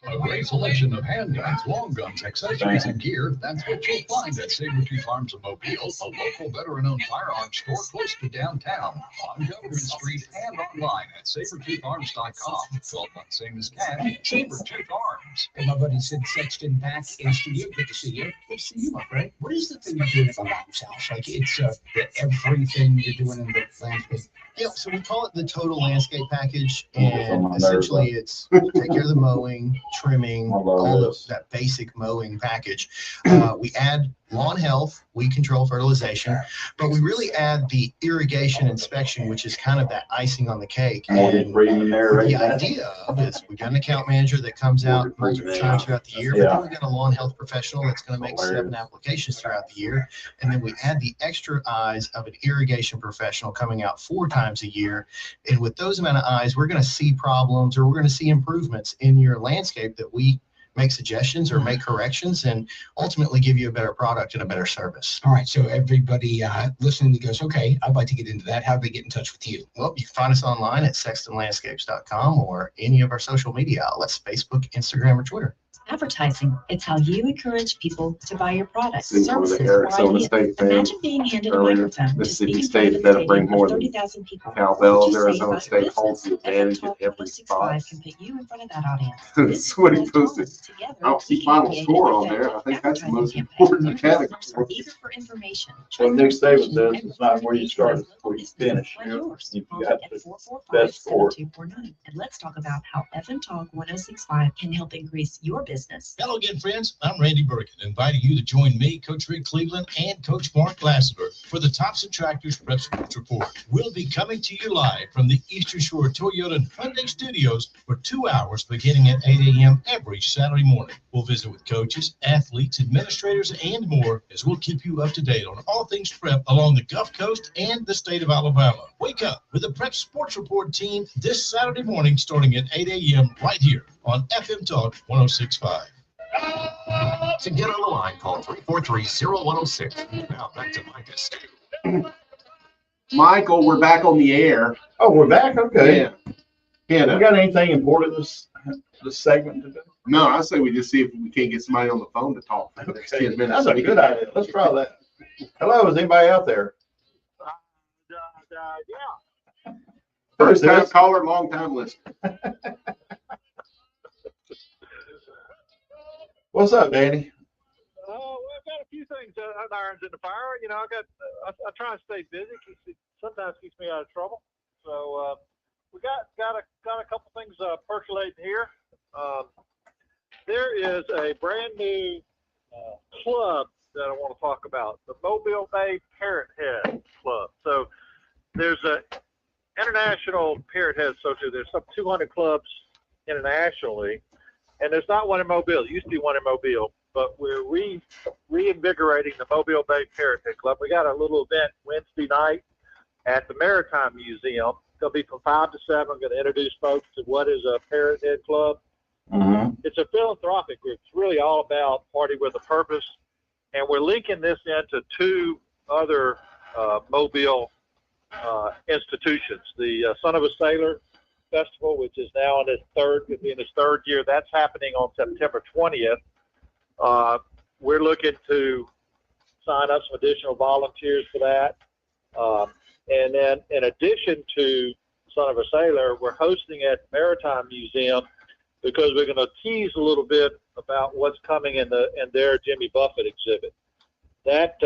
S4: A great selection of handguns, long guns, accessories, and gear. That's what you'll find at Sabertooth Arms of Mobile, a local veteran-owned firearms store close to downtown, on Government Street and online at SabertoothArms.com. 12 months same as cash. Sabertooth Arms.
S9: Hey, my buddy Sid Sexton back in studio. Good to see you. Good to see you, my friend. What is the thing you're doing at the Mom's House? Like, it's everything you're doing in the landscape.
S10: Yeah, so we call it the total landscape package, and essentially it's take care of the mowing, trimming, all of that basic mowing package. We add lawn health, weed control, fertilization, but we really add the irrigation inspection, which is kind of that icing on the cake. And the idea of is we've got an account manager that comes out multiple times throughout the year, but then we've got a lawn health professional that's going to make 7 applications throughout the year. And then we add the extra eyes of an irrigation professional coming out 4 times a year. And with those amount of eyes, we're going to see problems, or we're going to see improvements in your landscape that we make suggestions or make corrections and ultimately give you a better product and a better service.
S9: All right, so everybody listening that goes, okay, I'd like to get into that. How do they get in touch with you?
S10: Well, you can find us online at sextonlandscapes.com or any of our social media outlets, Facebook, Instagram, or Twitter.
S11: Advertising. It's how you encourage people to buy your products,
S2: This is one of
S11: services,
S2: the
S11: or
S2: Arizona
S11: ideas.
S2: State fans
S11: Imagine being handed a
S2: earlier.
S11: microphone to
S2: Mississippi
S11: speak in
S2: State
S11: front of a
S2: better bring
S11: stadium
S2: more
S11: of
S2: than
S11: 30,000 people.
S2: Cowbells.
S11: Would you say
S2: Arizona
S11: about
S2: State
S11: your
S2: holds the
S11: business?
S2: advantage
S11: Evan
S2: in
S11: Talk
S2: every
S11: 1065
S2: spot.
S11: can put you in front of that audience.
S2: That's what he
S11: This
S2: posted.
S11: together
S2: I don't see
S11: to
S2: final
S11: create
S2: score
S11: an
S2: on there. I
S11: effective
S2: think that's the most
S11: advertising
S2: important
S11: campaign.
S2: category.
S11: Eager for information.
S1: Well, Nick Saban says it's not where you start, it's where you finish.
S11: Like yours.
S1: If you
S11: Call
S1: got
S11: at
S1: the
S11: 445
S1: best score.
S11: 7249. And let's talk about how FM Talk 1065 can help increase your business.
S12: Hello again, friends. I'm Randy Birkin, inviting you to join me, Coach Rick Cleveland, and Coach Mark Lassiter for the Thompson Tractors Prep Sports Report. We'll be coming to you live from the Eastern Shore Toyota and Hyundai Studios for 2 hours beginning at 8 a.m. every Saturday morning. We'll visit with coaches, athletes, administrators, and more as we'll keep you up to date on all things prep along the Gulf Coast and the state of Alabama. Wake up with the Prep Sports Report team this Saturday morning starting at 8 a.m. right here on FM Talk 1065.
S8: To get on the line, call 343-0106. Now back to Micah.
S2: Michael, we're back on the air.
S1: Oh, we're back? Okay.
S2: Yeah. Yeah.
S1: We got anything important this segment to do?
S2: No, I say we just see if we can't get somebody on the phone to talk for the next 10 minutes.
S1: That's a good idea. Let's try that. Hello, is anybody out there?
S7: Yeah.
S2: First time
S1: Who's
S2: caller, long time listener.
S1: What's up, Danny?
S7: Well, I've got a few things, irons in the fire. You know, I try and stay busy. Sometimes keeps me out of trouble. So we got a couple things percolating here. There is a brand new club that I want to talk about, the Mobile Bay Parrot Head Club. So there's a international Parrot Head Association. There's some 200 clubs internationally, and there's not one in Mobile. There used to be one in Mobile, but we're reinvigorating the Mobile Bay Parrot Head Club. We got a little event Wednesday night at the Maritime Museum. It's going to be from 5 to 7. I'm going to introduce folks to what is a Parrot Head Club.
S1: Mm-hmm.
S7: It's a philanthropic group. It's really all about Party with a Purpose, and we're linking this into 2 other Mobile institutions. The Son of a Sailor Festival, which is now in its third year. That's happening on September 20th. We're looking to sign up some additional volunteers for that. And then in addition to Son of a Sailor, we're hosting at the Maritime Museum because we're going to tease a little bit about what's coming in their Jimmy Buffett exhibit. That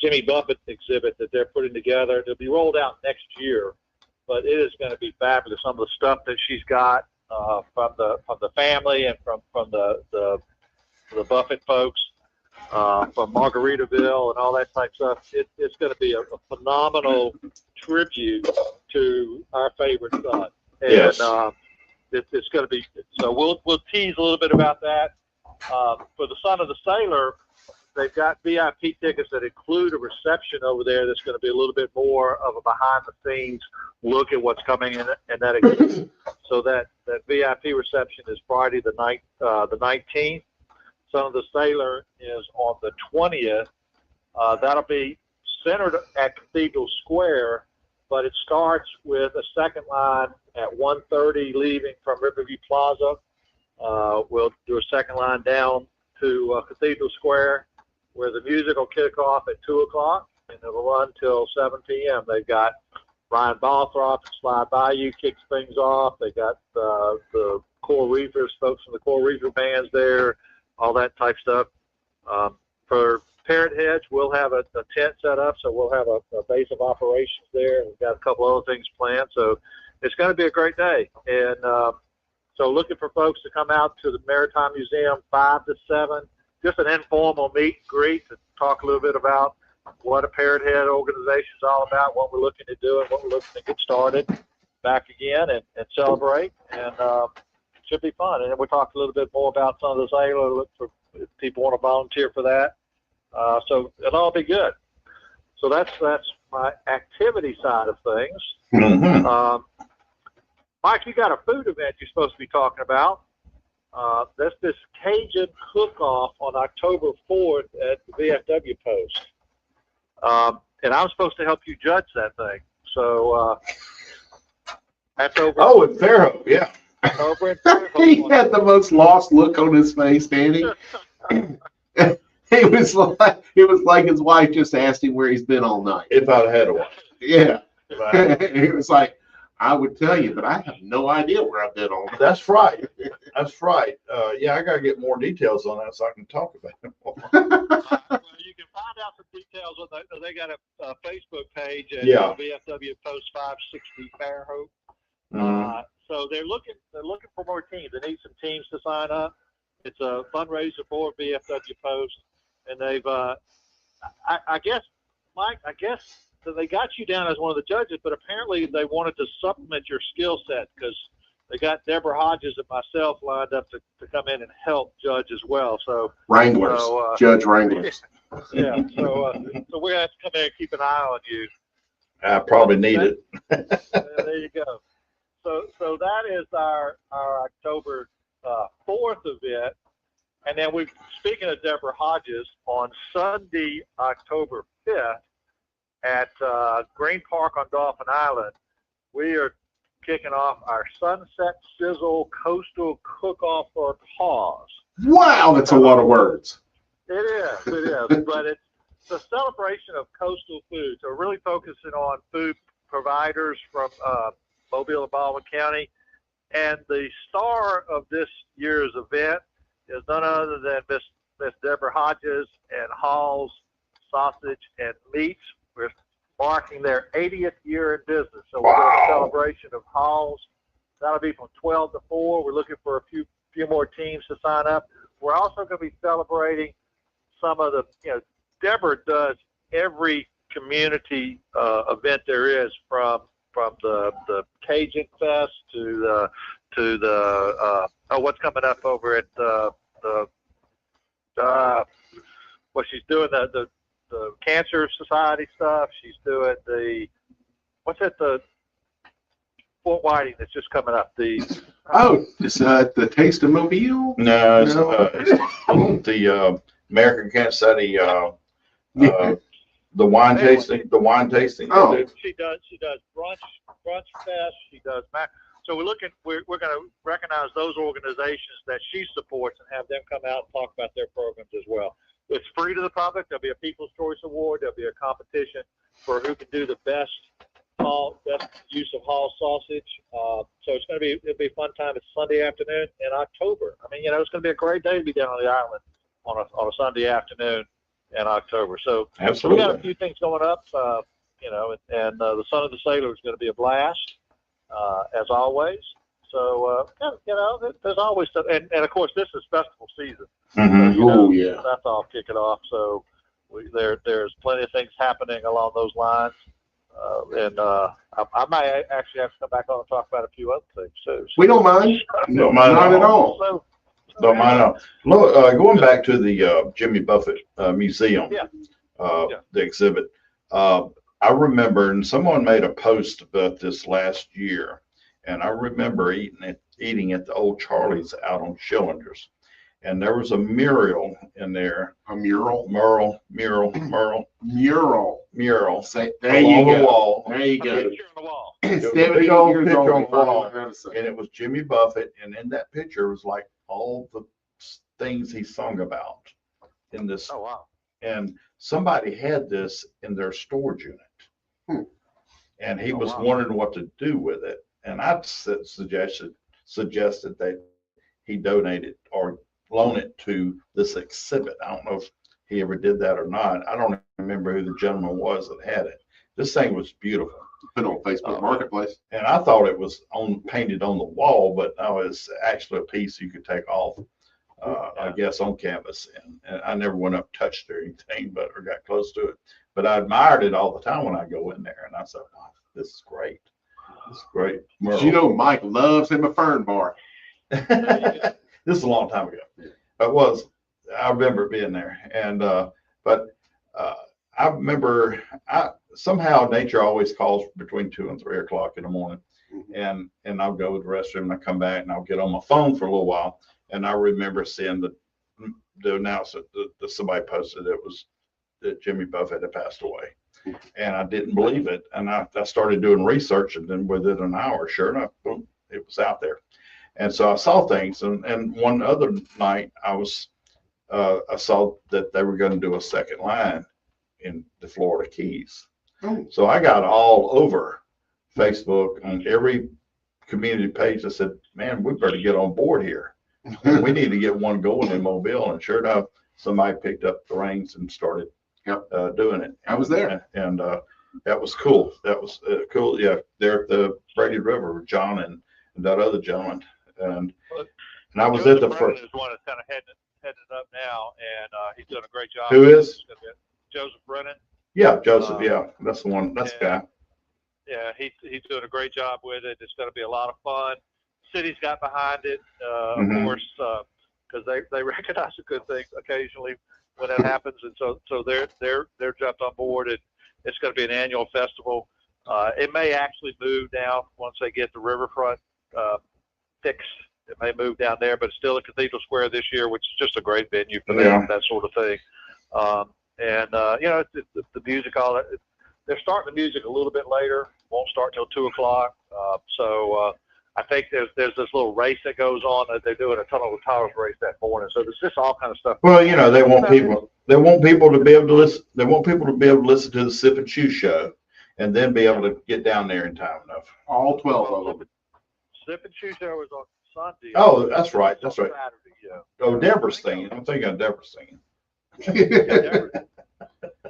S7: Jimmy Buffett exhibit that they're putting together, it'll be rolled out next year, but it is going to be fabulous. Some of the stuff that she's got from the family and from the Buffett folks, from Margaritaville and all that type of stuff. It's going to be a phenomenal tribute to our favorite son. And,
S1: Yes.
S7: It's going to be, so we'll tease a little bit about that. For the Son of the Sailor, they've got VIP tickets that include a reception over there that's going to be a little bit more of a behind-the-scenes look at what's coming in that exhibit. So that VIP reception is Friday the 19th. Son of the Sailor is on the 20th. That'll be centered at Cathedral Square, but it starts with a second line at 1:30 leaving from Riverview Plaza. We'll do a second line down to Cathedral Square, where the music will kick off at 2 o'clock, and it'll run till 7 p.m. They've got Ryan Balthrop and Slide Bayou kicks things off. They got the Core Reefers, folks from the Core Reefer bands there, all that type stuff. For Parrot Heads, we'll have a tent set up, so we'll have a base of operations there. We've got a couple other things planned, so it's going to be a great day. And so looking for folks to come out to the Maritime Museum 5 to 7, just an informal meet and greet to talk a little bit about what a Parrot Head organization is all about, what we're looking to do, and what we're looking to get started back again and celebrate. And it should be fun. And then we'll talk a little bit more about some of the sailor, look for if people want to volunteer for that. So it'll all be good. So that's my activity side of things.
S1: Mm-hmm.
S7: Mike, you got a food event you're supposed to be talking about. That's this Cajun cook-off on October 4th at the VFW Post. And I'm supposed to help you judge that thing. So that's over.
S1: Oh, at Fairhope, yeah.
S7: Over at Fairhope.
S2: He had the most lost look on his face, Danny. It was like his wife just asked him where he's been all night.
S1: If I'd had a wife.
S2: Yeah. He was like, I would tell you, but I have no idea where I've been all night.
S1: That's right. That's right. Yeah, I got to get more details on that so I can talk about it more.
S7: You can find out some details on they got a Facebook page at VFW Post 560 Fairhope. So they're looking for more teams. They need some teams to sign up. It's a fundraiser for VFW Post, and they've I guess, Mike, so they got you down as one of the judges, but apparently they wanted to supplement your skill set because they got Deborah Hodges and myself lined up to come in and help judge as well. So
S2: Wranglers, Judge Wranglers.
S7: Yeah. So we have to come in and keep an eye on you.
S1: I probably need it.
S7: There you go. So that is our October 4th event, and then speaking of Deborah Hodges, on Sunday, October 5th, at Green Park on Dolphin Island, we are kicking off our Sunset Sizzle Coastal Cook-Off for a Cause.
S2: Wow, that's a lot of words.
S7: It is, but it's a celebration of coastal food. So we're really focusing on food providers from Mobile and Baldwin County. And the star of this year's event is none other than Miss Deborah Hodges and Hall's Sausage and Meats. We're marking their 80th year in business. So we're doing a celebration of Hall's. That'll be from 12 to 4. We're looking for a few more teams to sign up. We're also going to be celebrating some of the, Deborah does every community event there is, from the Cajun Fest to the what's coming up over at what she's doing, the Cancer Society stuff. She's doing the Fort Whiting that's just coming up. It's
S2: the Taste of Mobile.
S1: No, it's the American Kansas City. The wine tasting. The wine tasting.
S7: Oh, she does brunch fest. She does Mac. So we're going to recognize those organizations that she supports and have them come out and talk about their programs as well. It's free to the public. There'll be a People's Choice Award. There'll be a competition for who can do the best use of Hall sausage. So it'll be a fun time. It's Sunday afternoon in October. I mean, it's going to be a great day to be down on the island on a Sunday afternoon in October. So
S1: absolutely,
S7: we got a few things going up. And the Son of the Sailor is going to be a blast, as always. So, there's always stuff. And of course, this is festival season.
S1: Mm-hmm.
S7: So, that's all kicking off. So there's plenty of things happening along those lines. I might actually have to come back on and talk about a few other things too.
S2: We don't mind.
S1: Don't mind
S2: not at all.
S7: So,
S1: don't mind at all. Look, going back to the Jimmy Buffett Museum, the exhibit. I remember, and someone made a post about this last year, and I remember eating at the old Charlie's out on Schillinger's, and there was a mural in there.
S2: A mural?
S1: Mural. mural
S2: Say, there you
S1: along the
S2: go.
S1: wall.
S2: There you
S7: A
S2: go.
S7: picture on the wall.
S1: It was a
S2: 78
S1: big old
S2: years
S1: picture
S2: old,
S1: on
S2: they
S1: the
S2: finally
S1: wall,
S2: learned how to say.
S1: and it was Jimmy Buffett, and in that picture was like all the things he sung about in this.
S7: Oh, wow.
S1: And somebody had this in their storage unit.
S2: Hmm.
S1: And he
S7: Oh,
S1: was
S7: wow.
S1: wondering what to do with it. And I suggested that he donate it or loan it to this exhibit. I don't know if he ever did that or not. I don't remember who the gentleman was that had it. This thing was beautiful.
S2: Put it on Facebook Marketplace.
S1: And I thought it was painted on the wall, but no, it's actually a piece you could take off, I guess, on canvas. And I never went up, touched it or anything, or got close to it. But I admired it all the time when I go in there. And I said, wow, this is great. This is great.
S2: Did you know Mike loves him a fern bar?
S1: This is a long time ago. I remember it being there. And, I remember somehow nature always calls between 2 and 3 o'clock in the morning. And I'll go to the restroom and I come back and I'll get on my phone for a little while. And I remember seeing the announcement that somebody posted that Jimmy Buffett had passed away. And I didn't believe it. And I started doing research, and then within an hour, sure enough, boom, it was out there. And so I saw things. And one other night I saw that they were going to do a second line in the Florida Keys.
S2: Oh.
S1: So I got all over Facebook on every community page. I said, man, we better get on board here. We need to get one going in Mobile. And sure enough, somebody picked up the reins and started doing it.
S2: I was there.
S1: And that was cool. That was cool. Yeah, there at the Brady River, John and that other gentleman. And I was at the first.
S7: Is one that's kind of heading it up now, and he's doing a great job.
S1: Who is?
S7: Joseph Brennan.
S1: Yeah, Joseph. Yeah, that's the one. That's the guy.
S7: Yeah, he's doing a great job with it. It's going to be a lot of fun. City's got behind it, of course, because they recognize a good thing occasionally when that happens, and so they're jumped on board. And it's going to be an annual festival. It may actually move now once they get the riverfront fixed. It may move down there, but it's still at Cathedral Square this year, which is just a great venue for that sort of thing. The music, all that. They're starting the music a little bit later. Won't start till 2 o'clock. I think there's this little race that goes on that they're doing a Tunnel of Towers race that morning. So there's just all kind of stuff.
S1: Well, they want people to be able to listen. They want people to be able to listen to the Sip and Chew show, and then be able to get down there in time enough.
S2: All 12 of them.
S7: Sip and Chew show is on Sunday.
S1: Oh, that's right. That's right.
S7: Saturday, yeah.
S1: Oh, Deborah's singing. I'm thinking of Deborah's singing.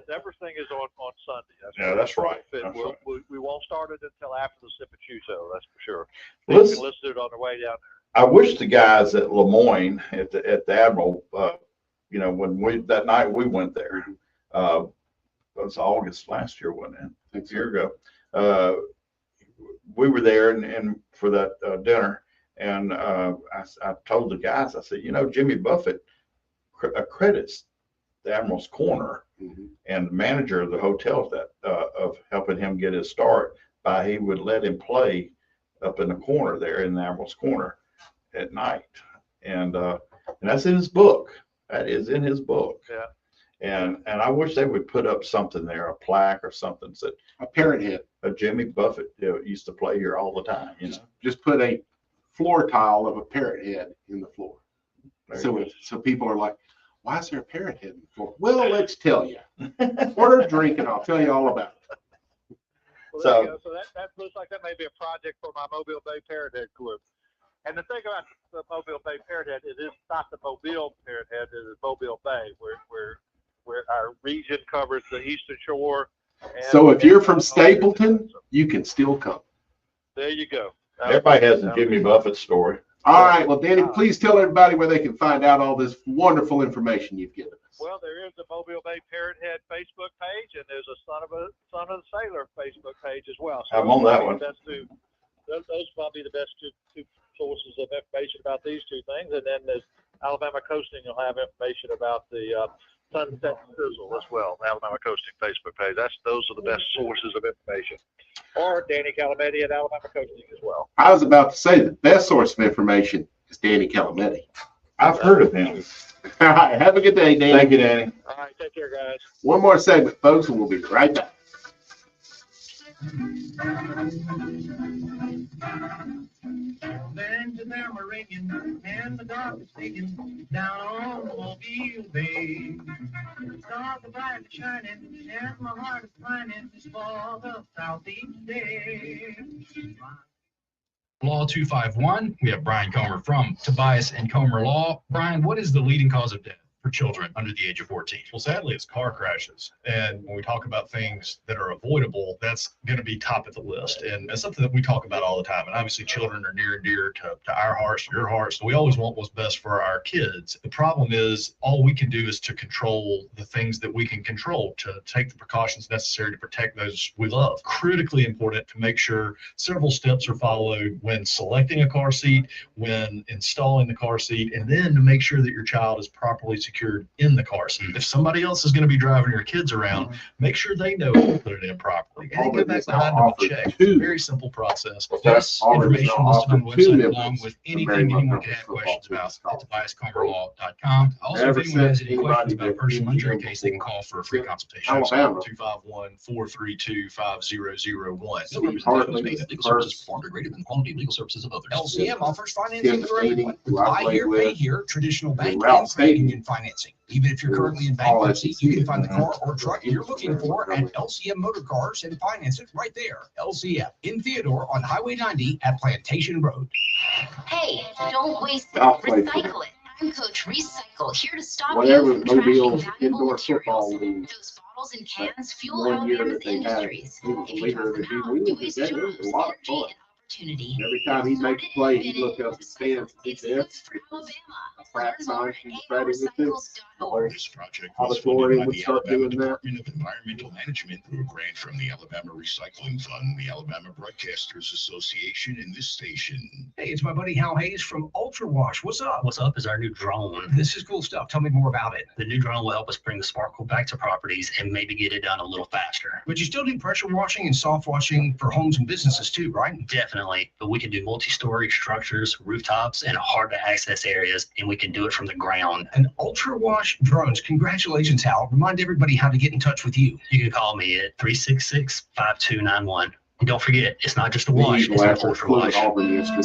S7: Deborah's thing is on Sunday.
S1: That's right.
S7: We won't start it until after the Sip and Chew show. That's for sure.
S1: Well,
S7: You can listen to it on the way down
S1: I wish the guys at Lemoyne at the Admiral, when that night we went there, it was August last year, wasn't it? A year ago. We were there and for that dinner, and I told the guys, I said, Jimmy Buffett credits the Admiral's Corner and the manager of the hotel of helping him get his start by he would let him play up in the corner there in the Admiral's Corner at night. And that's in his book. That is in his book.
S7: Yeah.
S1: And I wish they would put up something there, a plaque or something that
S2: a parrot head.
S1: Jimmy Buffett used to play here all the time.
S2: Just put a floor tile of a parrot head in the floor. So people are like, why is there a parrot head in the floor? Well, let's tell you. Order a drink and I'll tell you all about it.
S7: Well, there you go. So that looks like that may be a project for my Mobile Bay Parrot Head Club. And the thing about the Mobile Bay Parrot Head, it is not the Mobile Parrot Head, it is Mobile Bay, where our region covers the Eastern Shore.
S2: So if you're from Stapleton, you can still come.
S7: There you go.
S1: Everybody has a Jimmy Buffett story.
S2: All right. Well, Danny, please tell everybody where they can find out all this wonderful information you've given us.
S7: Well, there is a Mobile Bay Parrot Head Facebook page, and there's a Son of the Sailor Facebook page as well. So
S1: I'm on that one.
S7: Those probably the best two sources of information about these two things. And then there's Alabama Coasting will have information about the Sunset Sizzle as well, Alabama Coasting Facebook page. Those are the best sources of information. Or Danny Calametti at Alabama Coasting as well.
S2: I was about to say the best source of information is Danny Calametti.
S1: I've heard of him.
S2: All right. Have a good day, Dan.
S1: Thank you, Danny.
S7: All right, take care, guys.
S2: One more segment, folks, and we'll be right back.
S13: Bands of them are ringing, and the dark is singing down on Mobile Bay. Stars are bright and shining, and my heart is pining for the southeast day.
S14: Law 251, we have Brian Comer from Tobias and Comer Law. Brian, what is the leading cause of death for children under the age of 14?
S15: Well, sadly, it's car crashes. And when we talk about things that are avoidable, that's going to be top of the list. And it's something that we talk about all the time. And obviously, children are near and dear to our hearts, to your hearts. So we always want what's best for our kids. The problem is all we can do is to control the things that we can control, to take the precautions necessary to protect those we love. Critically important to make sure several steps are followed when selecting a car seat, when installing the car seat, and then to make sure that your child is properly secured in the car seat. If somebody else is going to be driving your kids around, make sure they know how to put it in properly. And then go back behind them and check. It's a very simple process. This information listed on the website along with anything anyone can have questions about at TobiasComerLaw.com. Also, if anyone has any questions about a personal injury case, they can call for a free consultation.
S14: 251-432-5001. Legal services performed are greater than the quality of legal services of others.
S9: LCM offers financing for everyone. Buy here, pay here, traditional bank and credit union financing. Even if you're currently in bankruptcy, you can find the car or truck you're looking for at LCM Motor Cars and finance it right there. LCM in Theodore on Highway 90 at Plantation Road.
S16: Hey, don't waste it.
S2: I'll play
S16: Recycle it. I'm Coach Recycle, here to stop
S2: Whatever
S16: you from trashing
S2: Mobile's
S16: valuable
S2: indoor
S16: materials.
S2: football league,
S16: Those bottles and cans fuel
S2: one year
S16: Alabama's
S2: that they had,
S16: industries.
S2: he was
S16: If
S2: the
S16: you
S2: leader
S16: drop
S2: of the
S16: them
S2: team.
S16: out,
S2: We
S16: you
S2: was
S16: waste
S2: that. It was
S16: jobs,
S2: a lot of
S16: energy,
S2: fun.
S16: and opportunity.
S2: Every time he'd make a play, he'd look up the stands.
S16: It's
S2: He'd
S16: good
S2: say,
S16: for Alabama.
S2: a frat
S16: Learn
S2: sign
S16: more
S2: from
S16: at
S2: Friday with this.
S16: aorecycles.org.
S12: This project was funded
S2: Auditorium
S12: by
S2: would
S12: the
S2: start
S12: Alabama
S2: doing that.
S12: Department of Environmental Management through a grant from the Alabama Recycling Fund, the Alabama Broadcasters Association, and this station.
S9: Hey, it's my buddy Hal Hayes from Ultra Wash. What's up?
S17: What's up is our new drone.
S9: This is cool stuff. Tell me more about it.
S17: The new drone will help us bring the sparkle back to properties and maybe get it done a little faster.
S9: But you still do pressure washing and soft washing for homes and businesses too, right?
S17: Definitely, but we can do multi-story structures, rooftops, and hard to access areas, and we can do it from the ground.
S9: And Ultra Wash drones. Congratulations, Hal. Remind everybody how to get in touch with you.
S17: You can call me at 366-5291. And don't forget, it's not just a wash, it's an Ultra Wash.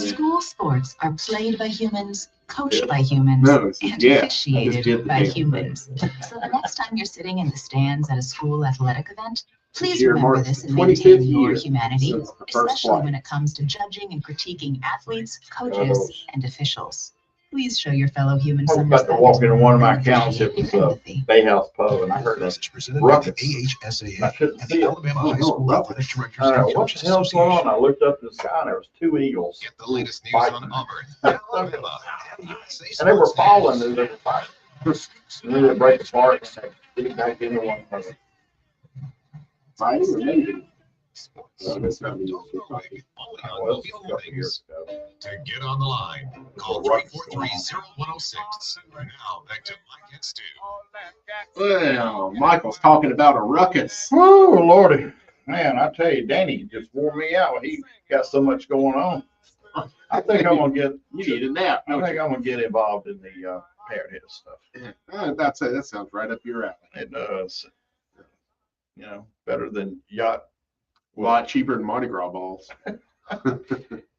S5: School sports are played by humans, coached by humans,
S2: No, it's-
S5: and
S2: yeah, I just
S5: officiated
S2: did the
S5: by
S2: damn thing.
S5: humans. So the next time you're sitting in the stands at a school athletic event, please
S2: year
S5: remember
S2: marks
S5: this
S2: the
S5: and
S2: 25th
S5: maintain your
S2: year
S5: humanity,
S2: since the first
S5: especially
S2: flight.
S5: when it comes to judging and critiquing athletes, coaches, and officials. Please show your fellow humans
S1: I was
S5: some
S1: about to
S5: respect.
S1: walk into one of my accounts. It was Bay House Pub, and I heard that ruckus. I couldn't see it.
S3: Alabama High School Athletic Directors
S1: I don't
S3: and
S1: know what
S3: Coaches
S1: the hell's going
S3: Association.
S1: on. I looked up in the sky, and there was two eagles.
S3: Get the latest news
S1: fighting.
S3: on Auburn, Alabama, and USA
S1: And they were
S3: sports
S1: falling
S3: news.
S1: as they were fighting. And then they break apart, and they get back into one another.
S2: Fighting or maybe?
S1: Well, it was a couple years ago.
S3: To get on the line, call 343-0106. Now back to Mike and Stu.
S2: Well, Michael's talking about a ruckus.
S1: Woo, Lordy. Man, I tell you, Danny just wore me out. He got so much going on. I think I'm gonna get.
S2: You need a nap.
S1: I think I'm gonna get involved in the parrot head stuff.
S2: That's it. That sounds right up your alley.
S1: It does. You know, better than yacht.
S2: A lot cheaper than Mardi Gras balls.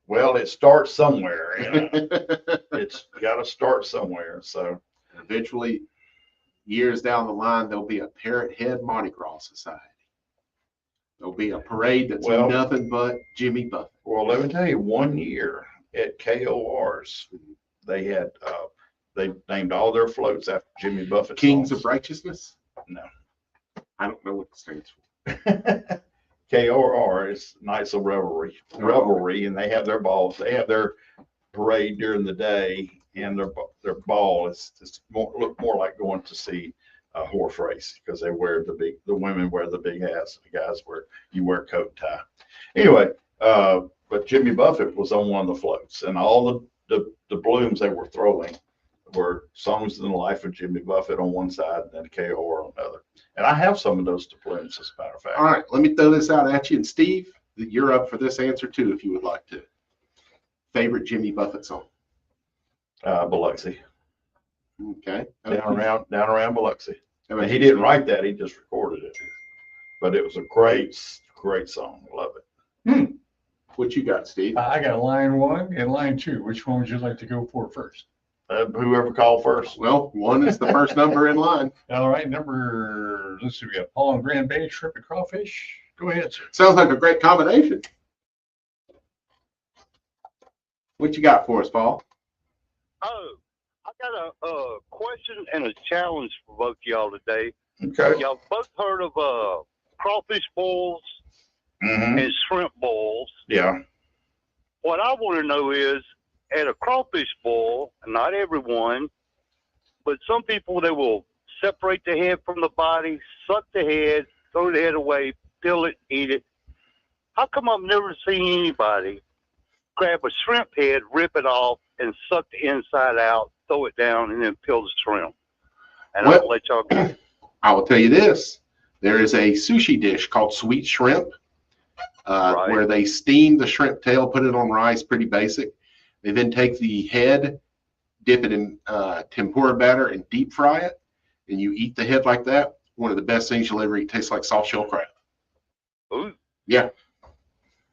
S1: Well, it starts somewhere. You know? It's got to start somewhere. So
S2: eventually, years down the line, there'll be a Parrot Head Mardi Gras Society. There'll be a parade that's nothing but Jimmy Buffett.
S1: Well, let me tell you, one year at KOR's, they had they named all their floats after Jimmy Buffett.
S2: Kings
S1: songs.
S2: of Righteousness?
S1: No.
S2: I don't know what it stands for.
S1: KOR is Knights of Revelry, and they have their balls. They have their parade during the day, and their ball is look more like going to see a horse race because they wear the women wear the big hats, the guys wear coat and tie. Anyway, but Jimmy Buffett was on one of the floats, and all the balloons they were throwing were songs in the life of Jimmy Buffett on one side and then KOR on the other. And I have some of those balloons, as a matter of fact.
S2: All right, let me throw this out at you. And Steve, you're up for this answer too, if you would like to. Favorite Jimmy Buffett song?
S1: Biloxi.
S2: Okay.
S1: down around Biloxi. I mean, he didn't write that; he just recorded it. But it was a great song. Love it.
S2: What you got, Steve?
S6: I got line 1 and line 2. Which one would you like to go for first?
S1: Whoever called first.
S2: Well, 1 is the first number in line.
S6: All right, let's see, we got Paul and Grand Bay, shrimp and crawfish. Go ahead, sir.
S2: Sounds like a great combination. What you got for us, Paul?
S18: Oh, I got a question and a challenge for both y'all today.
S1: Okay.
S18: Y'all both heard of crawfish boils
S1: Mm-hmm.
S18: and shrimp boils.
S1: Yeah.
S18: What I want to know is, at a crawfish boil, not everyone, but some people, they will separate the head from the body, suck the head, throw the head away, peel it, eat it. How come I've never seen anybody grab a shrimp head, rip it off, and suck the inside out, throw it down, and then peel the shrimp? And I'll let y'all go.
S2: I will tell you this. There is a sushi dish called sweet shrimp, where they steam the shrimp tail, put it on rice, pretty basic. They then take the head, dip it in tempura batter, and deep fry it. And you eat the head like that. One of the best things you'll ever eat. Tastes like soft shell crab.
S18: Ooh.
S2: Yeah.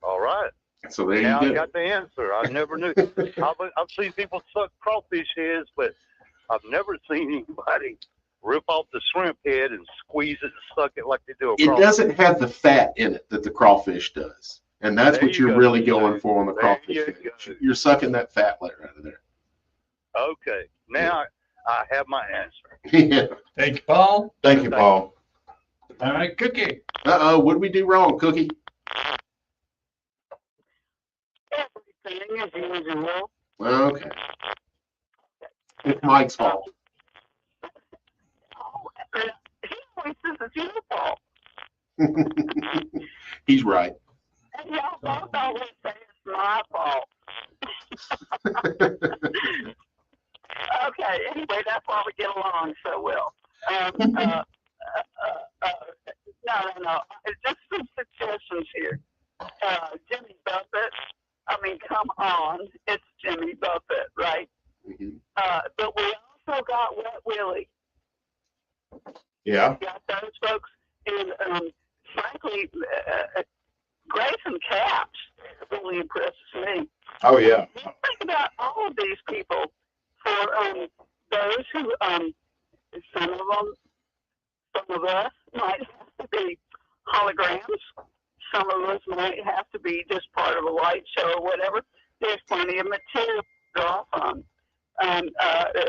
S18: All right.
S2: So there
S18: Now
S2: you
S18: I
S2: go.
S18: got the answer. I never knew. I've seen people suck crawfish heads, but I've never seen anybody rip off the shrimp head and squeeze it and suck it like they do a
S2: It
S18: crawfish.
S2: doesn't have the fat in it that the crawfish does. And that's
S18: There
S2: what
S18: you
S2: you're
S18: go.
S2: really going for on the
S18: There
S2: crawfish.
S18: you
S2: Fish. You're sucking that fat layer out of there.
S18: Okay. Now I have my answer.
S2: Yeah.
S6: Thank you, Paul.
S1: Thank you, Paul.
S6: All right, Cookie.
S2: Uh-oh, what did we do wrong, Cookie?
S13: Everything as usual.
S2: Okay. It's Mike's fault.
S13: He always says it's your fault.
S2: He's right.
S13: And y'all both always say it's my fault. Okay, anyway, that's why we get along so well. No. Just some suggestions here. Jimmy Buffett. I mean, come on. It's Jimmy Buffett, right? But we also got Wet Willie.
S1: Yeah.
S13: We got those folks. And frankly, Grayson Caps really impresses me.
S1: Oh, yeah.
S13: Just think about all of these people. For those who, some of us might have to be holograms. Some of us might have to be just part of a light show or whatever. There's plenty of material to draw from.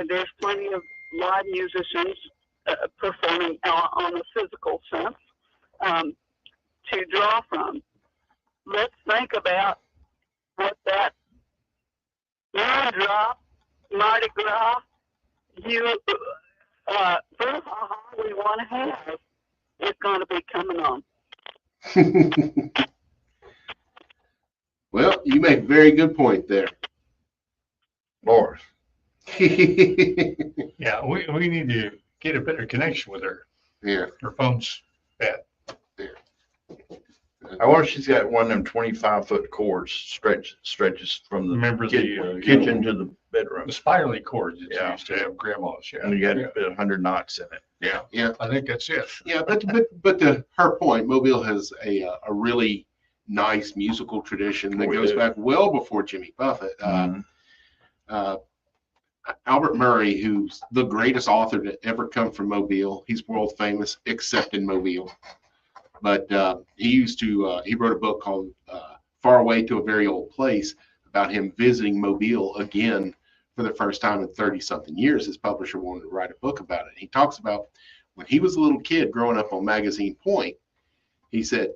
S13: There's plenty of live musicians performing on a physical sense to draw from. Let's think about what that Mardi Gras, we want to have is going to be coming on.
S2: Well, you make a very good point there.
S1: Morris.
S6: Yeah, we need to get a better connection with her.
S2: Yeah.
S6: Her phone's bad.
S1: I wonder if she's got one of them 25-foot cords stretches from the
S6: Remember the
S1: kitchen to the bedroom.
S6: The spirally cords that
S1: Yeah.
S6: you used to have grandma's. Yeah.
S1: And you got 100 knots in it.
S6: Yeah.
S2: Yeah.
S6: I think that's it.
S2: Yeah, but to her point, Mobile has a really nice musical tradition that
S1: We
S2: goes
S1: do.
S2: back well before Jimmy Buffett. Albert Murray, who's the greatest author to ever come from Mobile, he's world famous, except in Mobile. But he wrote a book called Far Away to a Very Old Place about him visiting Mobile again for the first time in 30-something years. His publisher wanted to write a book about it. He talks about when he was a little kid growing up on Magazine Point, he said,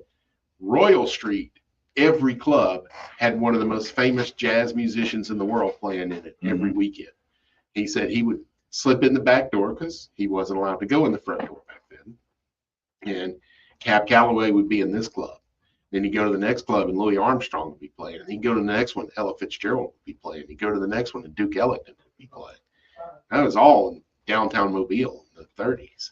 S2: Royal Street, every club had one of the most famous jazz musicians in the world playing in it every weekend. He said he would slip in the back door because he wasn't allowed to go in the front door back then. And Cab Calloway would be in this club. Then he'd go to the next club and Louis Armstrong would be playing. And he'd go to the next one, Ella Fitzgerald would be playing. He'd go to the next one and Duke Ellington would be playing. That was all in downtown Mobile in the 30s.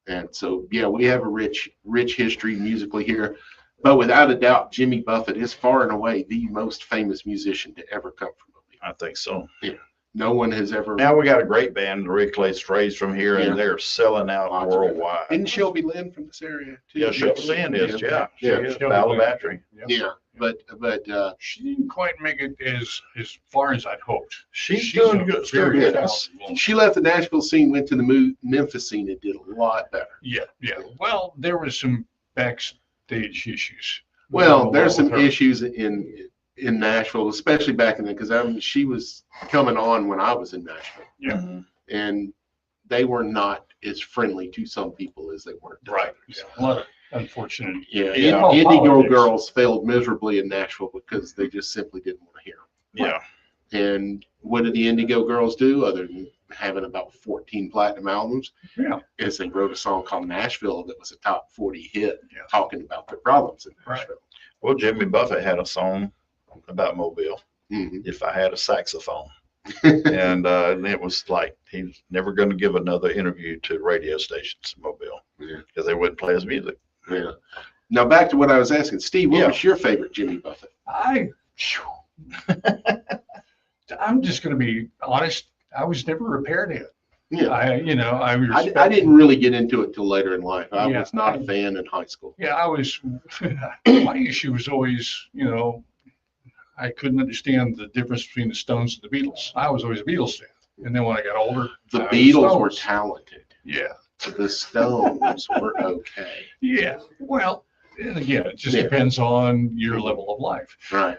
S2: And so, yeah, we have a rich history musically here. But without a doubt, Jimmy Buffett is far and away the most famous musician to ever come from Mobile.
S1: I think so.
S2: Yeah. No one has ever.
S1: Now we got a great band, the Rickley Strays from here,
S2: Yeah.
S1: and they're selling out
S2: Lots of
S1: worldwide.
S2: Isn't Shelby Lynn from this area too?
S1: Yeah, Shelby Lynn is, yeah. She is,
S6: Shelby
S1: Battle
S6: Lynn.
S1: Battery.
S2: Yeah, but
S6: She didn't quite make it as far as I'd hoped.
S1: She's doing good. Still
S6: very
S1: good.
S6: talented woman.
S2: she left the Nashville scene, went to the Memphis scene, and did a lot better.
S6: Yeah, yeah. Well, there was some backstage issues.
S2: Well, there's some
S6: with her.
S2: issues in Nashville, especially back in then, because she was coming on when I was in Nashville,
S6: Yeah,
S2: and they were not as friendly to some people as they were to
S6: right.
S2: others.
S6: Yeah, a lot of unfortunate.
S2: Yeah,
S6: Yeah.
S2: Indigo
S6: Politics.
S2: Girls failed miserably in Nashville because they just simply didn't want to hear.
S1: Yeah.
S2: And what did the Indigo Girls do other than having about 14 platinum albums?
S6: Yeah.
S2: Is they wrote a song called Nashville that was a top 40 hit,
S6: Yeah.
S2: talking about their problems in
S6: Right.
S2: Nashville.
S1: Well, Jimmy Buffett had a song about Mobile,
S2: Mhm.
S1: If I Had a Saxophone. And it was like he's never going to give another interview to radio stations in Mobile
S2: Yeah.
S1: because they wouldn't play his music.
S2: Yeah. Now back to what I was asking, Steve. What
S1: Yeah.
S2: was your favorite Jimmy Buffett?
S6: I'm just going to be honest. I was never a Parrothead.
S2: Yeah.
S6: I respect.
S2: I didn't really get into it till later in life. I
S6: Yeah.
S2: was not a fan in high school.
S6: Yeah, I was. My issue was always, I couldn't understand the difference between the Stones and the Beatles. I was always a Beatles fan, and then when I got older,
S2: The
S6: I was
S2: Beatles were
S6: Stones.
S2: talented.
S6: Yeah,
S2: The Stones were okay.
S6: yeah. Well, and again, it just
S2: Yeah.
S6: depends on your level of life.
S2: Right.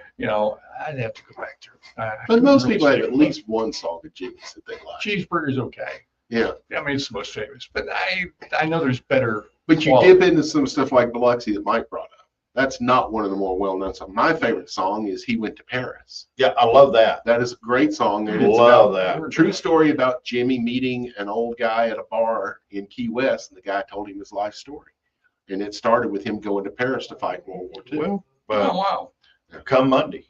S6: I'd have to go back to it. I
S2: But
S6: couldn't
S2: most
S6: really
S2: people have
S6: say
S2: at least one song of Jimmy's that they like.
S6: Cheeseburger's okay.
S2: Yeah.
S6: I mean, it's the most famous, but I know there's better.
S2: But you
S6: quality.
S2: dip into some stuff like Biloxi that Mike brought up. That's not one of the more well-known songs. My favorite song is He Went to Paris.
S1: Yeah, I love that.
S2: That is a great song. And it's
S1: Love
S2: about
S1: that.
S2: a true story about Jimmy meeting an old guy at a bar in Key West, and the guy told him his life story. And it started with him going to Paris to fight World War II.
S1: Well,
S6: Oh, wow.
S1: come Monday.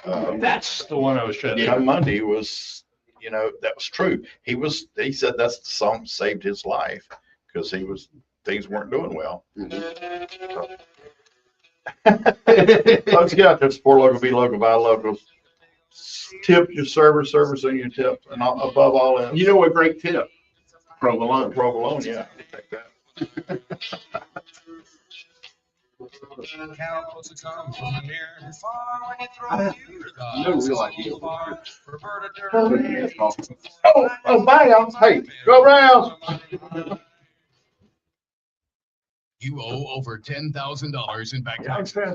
S6: That's the one I was trying to
S1: Come Monday was, that was true. He said that's the song that saved his life because things weren't doing well. Folks, get out there, support local, be local, buy local. Tip your servers and your tip, and above all else.
S2: You know what great tip? Provolone.
S1: Provolone, yeah. Take that.
S2: No real idea.
S1: Oh, bye, y'all. Hey, go Browns.
S4: You owe over $10,000 in back taxes.